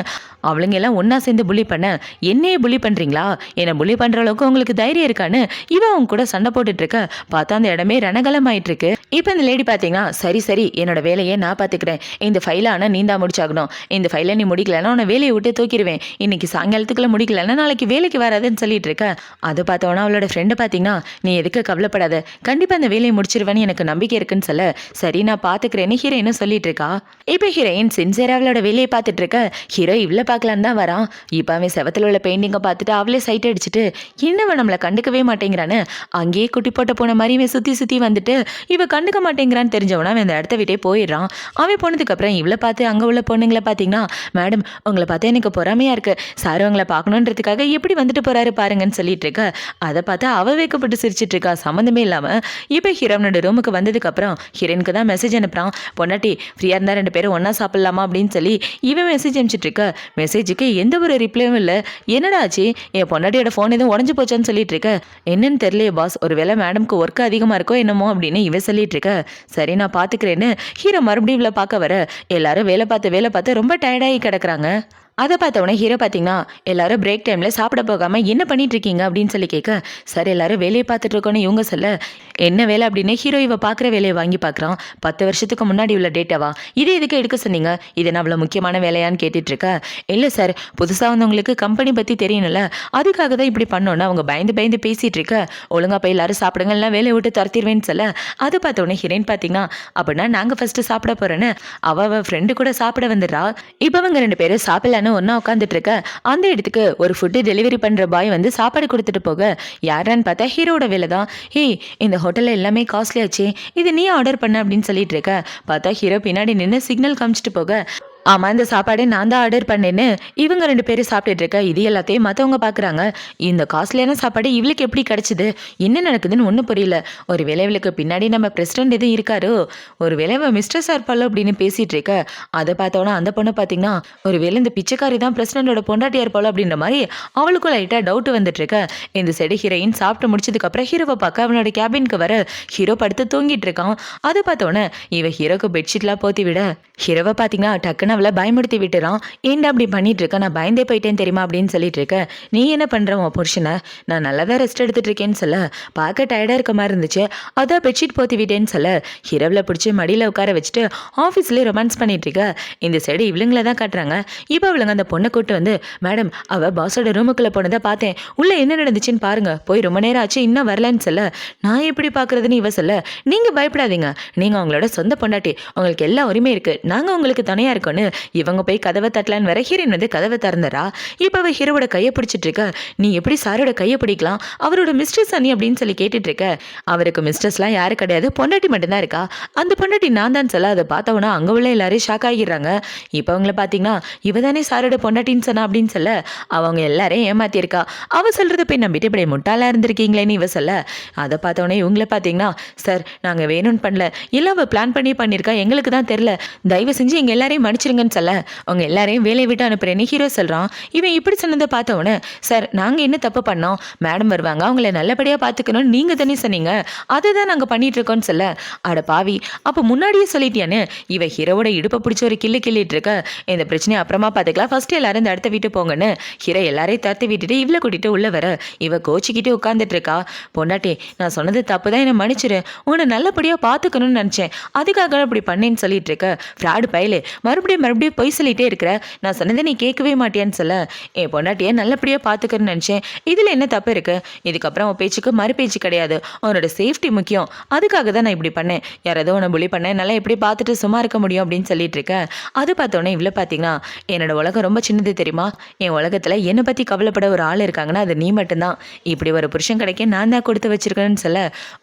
அவளுங்க எல்லாம் ஒன்றா சேர்ந்து புள்ளி பண்ண என்னையே புள்ளி பண்ணுறீங்களா, என்னை புள்ளி பண்ணுற அளவுக்கு உங்களுக்கு தைரியம் இருக்கான்னு இவன் அவங்க கூட சண்டை போட்டுட்டு இருக்க. பார்த்தா அந்த இடமே ரணகலம் ஆயிட்டு இருக்கு. இப்போ இந்த லேடி பார்த்தீங்கன்னா சரி சரி என்னோட வேலையை நான் பார்த்துக்கிறேன், இந்த ஃபைலை ஆனால் நீ தான் முடிச்சாகணும், இந்த ஃபைலை நீ முடிக்கலன்னா உன்னை வேலையை விட்டு தூக்கிடுவேன், இன்னைக்கு சாயங்காலத்துக்குள்ள முடிக்கலன்னா நாளைக்கு வேலைக்கு வராதுன்னு சொல்லிட்டு இருக்க. அதை பார்த்தோன்னா அவளோட ஃப்ரெண்டை பார்த்தீங்கன்னா நீ எதுக்கு கவலைப்படாத, கண்டிப்பாக அந்த வேலையை முடிச்சிருவேன்னு எனக்கு நம்பிக்கை இருக்குன்னு சொல்ல சரி நான் பார்த்துக்கிறேன்னு ஹீரோயினும் சொல்லிட்டு இருக்கா. இப்போ ஹீரோயின் சின்சியரா அவளோட வேலையை பார்த்துட்டு இருக்க. ஹீரோ இவ்வளோ பார்க்கலான்னு தான் வரான். இப்போ அவன் செவத்தில் உள்ள பெயிண்டிங்கை பார்த்துட்டு அவளே சைட் அடிச்சுட்டு இன்னவன் நம்மளை கண்டுக்கவே மாட்டேங்கிறான்னு அங்கேயே குட்டி போட்ட போன மாதிரி இவன் சுற்றி சுற்றி வந்துட்டு இவ கண்டுக்க மாட்டேங்கிறான்னு தெரிஞ்சவனா அவன் அந்த இடத்த விட்டே போயிடுறான். அவன் போனதுக்கப்புறம் இவ்வளோ பார்த்து அங்கே உள்ள பொண்ணுங்களை பார்த்தீங்கன்னா மேடம் உங்களை பார்த்தா எனக்கு பொறாமையாக இருக்கு, சார் உங்களை பார்க்கணுன்றதுக்காக எப்படி வந்துட்டு போறாரு பாருங்கன்னு சொல்லிட்டு இருக்க. அதை பார்த்து அவ வைக்கப்பட்டு சிரிச்சிட்டு இருக்கா சம்மந்தமே இல்லாமல். இப்போ ஹீரோனோட ரூமுக்கு வந்ததுக்கப்புறம் ஹீரோனுக்கு தான் மெசேஜ் அனுப்புறான். பொண்டாட்டி ஃப்ரீயாக இருந்தால் 2 பேரும் ஒன்றா சாப்பிட்லாமா அப்படின்னு சொல்லி இவன் மெசேஜ் அனுப்பிச்சிட்டு இருக்க. மெசேஜுக்கு எந்த ஒரு ரிப்ளையும் இல்லை. என்னடா ஆச்சு, என் பொண்டாட்டியோட ஃபோன் எதுவும் உடஞ்சி போச்சான்னு சொல்லிட்டு இருக்க. என்னன்னு தெரியலையே பாஸ், ஒருவேளை மேடம்க்கு ஒர்க் அதிகமாக இருக்கோ என்னமோ அப்படின்னு இவன் சொல்லிட்டு இருக்க. சரி நான் பார்த்துக்கிறேன்னு ஹீரோ மறுபடியும் இவ்வளோ பார்க்க வர எல்லாரும் வேலை பார்த்து ரொம்ப டயர்டாகி கிடக்குறாங்க. அதை பார்த்தவொடனே ஹீரோ பார்த்தீங்கன்னா எல்லாரும் பிரேக் டைமில் சாப்பிட போகாமல் என்ன பண்ணிட்டு இருக்கீங்க அப்படின்னு சொல்லி கேட்க சார் எல்லாரும் வேலையை பார்த்துட்டு இருக்கோன்னு இவங்க சொல்ல என்ன வேலை அப்படின்னு ஹீரோ இவ பார்க்குற வேலையை வாங்கி பார்க்குறான். 10 வருஷத்துக்கு முன்னாடி உள்ள டேட்டாவா, இது எதுக்கு எடுக்க சொன்னீங்க, இது என்ன அவ்வளோ முக்கியமான வேலையான்னு கேட்டுட்டு இருக்க. இல்லை சார் புதுசாக வந்தவங்களுக்கு கம்பெனி பற்றி தெரியணும்ல, அதுக்காக தான் இப்படி பண்ணோன்னு அவங்க பயந்து பேசிகிட்டு இருக்க. ஒழுங்கா போய் எல்லாரும் சாப்பிடுங்க எல்லாம் வேலையை விட்டு துரத்திடுவேன்னு சொல்ல அதை பார்த்தவொடனே ஹீரோயின் பார்த்தீங்கன்னா அப்படின்னா நாங்கள் ஃபஸ்ட்டு சாப்பிட போகிறேன்னு அவள் ஃப்ரெண்டு கூட சாப்பிட வந்துடுறா. இப்போ அவங்க 2 பேரும் சாப்பிடலான்னு ஒன்றா உட்காந்துட்டு இருக்க. அந்த இடத்துக்கு ஒரு ஃபுட்டு டெலிவரி பண்ணுற பாய் வந்து சாப்பாடு கொடுத்துட்டு போக யாரான்னு பார்த்தா ஹீரோட வேலை தான். ஹேய் இந்த ஹோட்டலில் எல்லாமே காஸ்ட்லி ஆச்சு, இது நீ ஆர்டர் பண்ண அப்படின்னு சொல்லிட்டு இருக்க. பார்த்தா ஹீரோ பின்னாடி நின்று சிக்னல் காமிச்சிட்டு போக ஆமாம் இந்த சாப்பாடு நான் தான் ஆர்டர் பண்ணேன்னு இவங்க 2 பேரும் சாப்பிட்டுட்டு இருக்க. இது எல்லாத்தையும் மற்றவங்க பார்க்குறாங்க. இந்த காஸ்ட்லியான சாப்பாடு இவளுக்கு எப்படி கிடச்சிது, என்ன நடக்குதுன்னு ஒன்றும் புரியல. ஒரு வேலை இவளுக்கு பின்னாடி நம்ம பிரசிடென்ட் எதுவும் இருக்காரோ, ஒரு வேலை மிஸ்டர் சார் பாலோ அப்படின்னு பேசிகிட்டு இருக்க. அதை பார்த்தோன்னா அந்த பொண்ணை பார்த்தீங்கன்னா ஒரு வேலை இந்த பிச்சைக்காரி தான் பிரசிடென்டோட பொண்டாட்டியார் போல அப்படின்ற மாதிரி அவளுக்கும் லைட்டாக டவுட் வந்துட்டு இருக்க. இந்த சைடு ஹீரோயின் சாப்பிட்டு முடிச்சதுக்கப்புறம் ஹீரோவை பார்க்க அவனோட கேபினுக்கு வர ஹீரோ படுத்து தூங்கிட்டு இருக்கான். அதை பார்த்தோன்னே இவ ஹீரோக்கு பெட்ஷீட்லாம் போத்தி விட ஹீரோவை பார்த்தீங்கன்னா டக்குன்னு அவளை பயமுடுத்தி விட்டுறான். ஏன்டா அப்படி பண்ணிட்டு இருக்க, நான் பயந்தே போயிட்டேன் தெரியுமா அப்படின்னு சொல்லிட்டு இருக்க. நீ என்ன பண்ற உன் புருஷனை, நான் நல்லா தான் ரெஸ்ட் எடுத்துட்டு இருக்கேன்னு சொல்ல பார்க்க டயர்டா இருக்க மாதிரி இருந்துச்சு, அதான் பெட்ஷீட் போத்தி விட்டேன்னு சொல்ல ஹீரோவில் பிடிச்சி மடியில் உட்கார வச்சுட்டு ஆஃபீஸ்லேயே ரொமான்ஸ் பண்ணிட்டு இருக்க. இந்த சைடு இவளுங்களை தான் காட்டுறாங்க. இப்போ அவளுங்க அந்த பொண்ணை கூட்டு வந்து மேடம் அவள் பாஸோட ரூமுக்குள்ளே போனதை பார்த்தேன், உள்ள என்ன நடந்துச்சுன்னு பாருங்க, போய் ரொம்ப நேரம் ஆச்சு இன்னும் வரலன்னு சொல்ல நான் எப்படி பார்க்குறதுன்னு இவ சொல்ல நீங்கள் பயப்படாதீங்க, நீங்கள் அவங்களோட சொந்த பொண்டாட்டி, உங்களுக்கு எல்லா உரிமை இருக்கு, நாங்கள் உங்களுக்கு துணையாக இருக்கோன்னு இவங்க போய் கதவை தட்டலான்னு வர ஹீரோயின் வந்து கதவை திறந்துறா. இப்போ அவ ஹீரோட கையை பிடிச்சிட்டு இருக்க. நீ எப்படி சாரோட கையை பிடிக்கலாம், அவரோட மிஸ்ட்ரஸ் அண்ணி அப்படின்னு சொல்லி கேட்டுட்டு இருக்க. அவருக்கு மிஸ்ட்ரஸ்லாம் யாரும் கிடையாது, பொண்டாட்டி மட்டும்தான் இருக்கா, அந்த பொண்டாட்டி நான் தான் சொல்ல அதை பார்த்தவனா அங்கே உள்ள எல்லாரும் ஷாக் ஆகிடுறாங்க. இப்போ அவங்கள பார்த்தீங்கன்னா இவ தானே சாரோட பொண்டாட்டின்னு சொன்னா அப்படின்னு சொல்ல அவங்க எல்லாரையும் ஏமாத்திருக்கா. அவ சொல்றத போய் நம்பிட்டு இப்படி முட்டாளா இருந்திருக்கீங்களேன்னு இவ சொல்ல அதை பார்த்தவொடனே இவங்கள பார்த்தீங்கன்னா சார் நாங்கள் வேணும்னு பண்ணல, எல்லாம் அவள் பிளான் பண்ணியிருக்கா, எங்களுக்கு தான் தெரில, தயவு செஞ்சு எங்கள் எல்லாரையும் மன்னிச்சிருங்கன்னு சொல்ல அவங்க எல்லாரையும் வேலையை விட்டு அனுப்புறேன்னு ஹீரோ சொல்கிறான். இவன் இப்படி சொன்னதை பார்த்தவொடனே சார் நாங்கள் என்ன தப்பு பண்ணோம், மேடம் வருவாங்க அவங்கள நல்லபடியாக பார்த்துக்கணும்னு நீங்கள் தானே சொன்னீங்க, அதை தான் நாங்கள் பண்ணிட்டு இருக்கோம்னு சொல்ல அட பாவி அப்போ முன்னாடியே சொல்லிட்டியான்னு இவ ஹீரோவோட இடுப்பை பிடிச்சி ஒரு கிள்ளிட்டு இருக்க. இந்த பிரச்சனையை அப்புறமா பார்த்துக்கலாம், ஃபர்ஸ்ட் எல்லாரும் இந்த இடத்த விட்டு போங்கன்னு ஹீரோ எல்லாரையும் தடுத்து விட்டுட்டு இவ்வளோ கூட்டிட்டு உள்ள வர இவ கோச்சிக்கிட்டு உட்காந்துட்டு இருக்கா. பொண்டாட்டி நான் சொன்னது தப்பு தான், என்னை மன்னிச்சிரு, உன்னை நல்லபடியாக பார்த்துக்கணும்னு நினச்சேன், அதுக்காக அப்படி பண்ணேன்னு சொல்லிட்டு இருக்க. ஃப்ராடு பயலே மறுபடியும் மறுபடியும் பொய் சொல்லிட்டே இருக்கிற? நான் சொன்னதை நீ கேட்கவே மாட்டியான்னு சொல்ல, என் பொண்டாட்டியை நல்லபடியாக பார்த்துக்கிறேன்னு நினச்சேன். இதில் என்ன தப்பு இருக்கு? இதுக்கப்புறம் உன் பேச்சுக்கு மறு பேச்சு கிடையாது. உன்னோட சேஃப்டி முக்கியம். அதுக்காக தான் நான் இப்படி பண்ணேன். யாராவது உன்னை புலி பண்ண நல்லா எப்படி பார்த்துட்டு சும்மா இருக்க முடியும் அப்படின்னு சொல்லிட்டு இருக்க. அது பார்த்தோன்னே இவ்வளோ பார்த்தீங்கன்னா, என்னோட உலகம் ரொம்ப சின்னது தெரியுமா? என் உலகத்தில் என்னை பற்றி கவலைப்பட ஒரு ஆள் இருக்காங்கன்னா அது நீ மட்டும்தான். இப்படி ஒரு புருஷன் கிடைக்க நான் தான் கொடுத்து வச்சிருக்கேன்னு சொல்ல,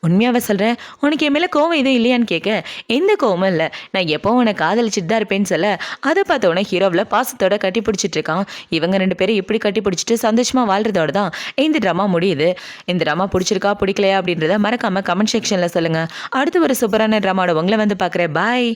உண்மையாவே சொல்கிறேன், உனக்கு என் மேலே கோவம் எதுவும் இல்லையான்னு கேட்க, எந்த கோவமும் இல்லை, நான் எப்போவும் உன்னை காதலிச்சுட்டு தான் இருப்பேன்னு சொல்ல, அதை பார்த்தோன்னே ஹீரோவில் பாசத்தோட கட்டி பிடிச்சிட்டு இருக்கான். இவங்க 2 பேரும் இப்படி கட்டி பிடிச்சிட்டு சந்தோஷமாக வாழ்றதோட தான் இந்த ட்ராமா முடியுது. இந்த ட்ராமா பிடிச்சிருக்கா பிடிக்கலையா அப்படின்றத மறக்காமல் கமெண்ட் செக்ஷனில் சொல்லுங்கள். அடுத்து ஒரு சூப்பரான ட்ராமாவோட உங்களை வந்து பார்க்குறேன். பாய்.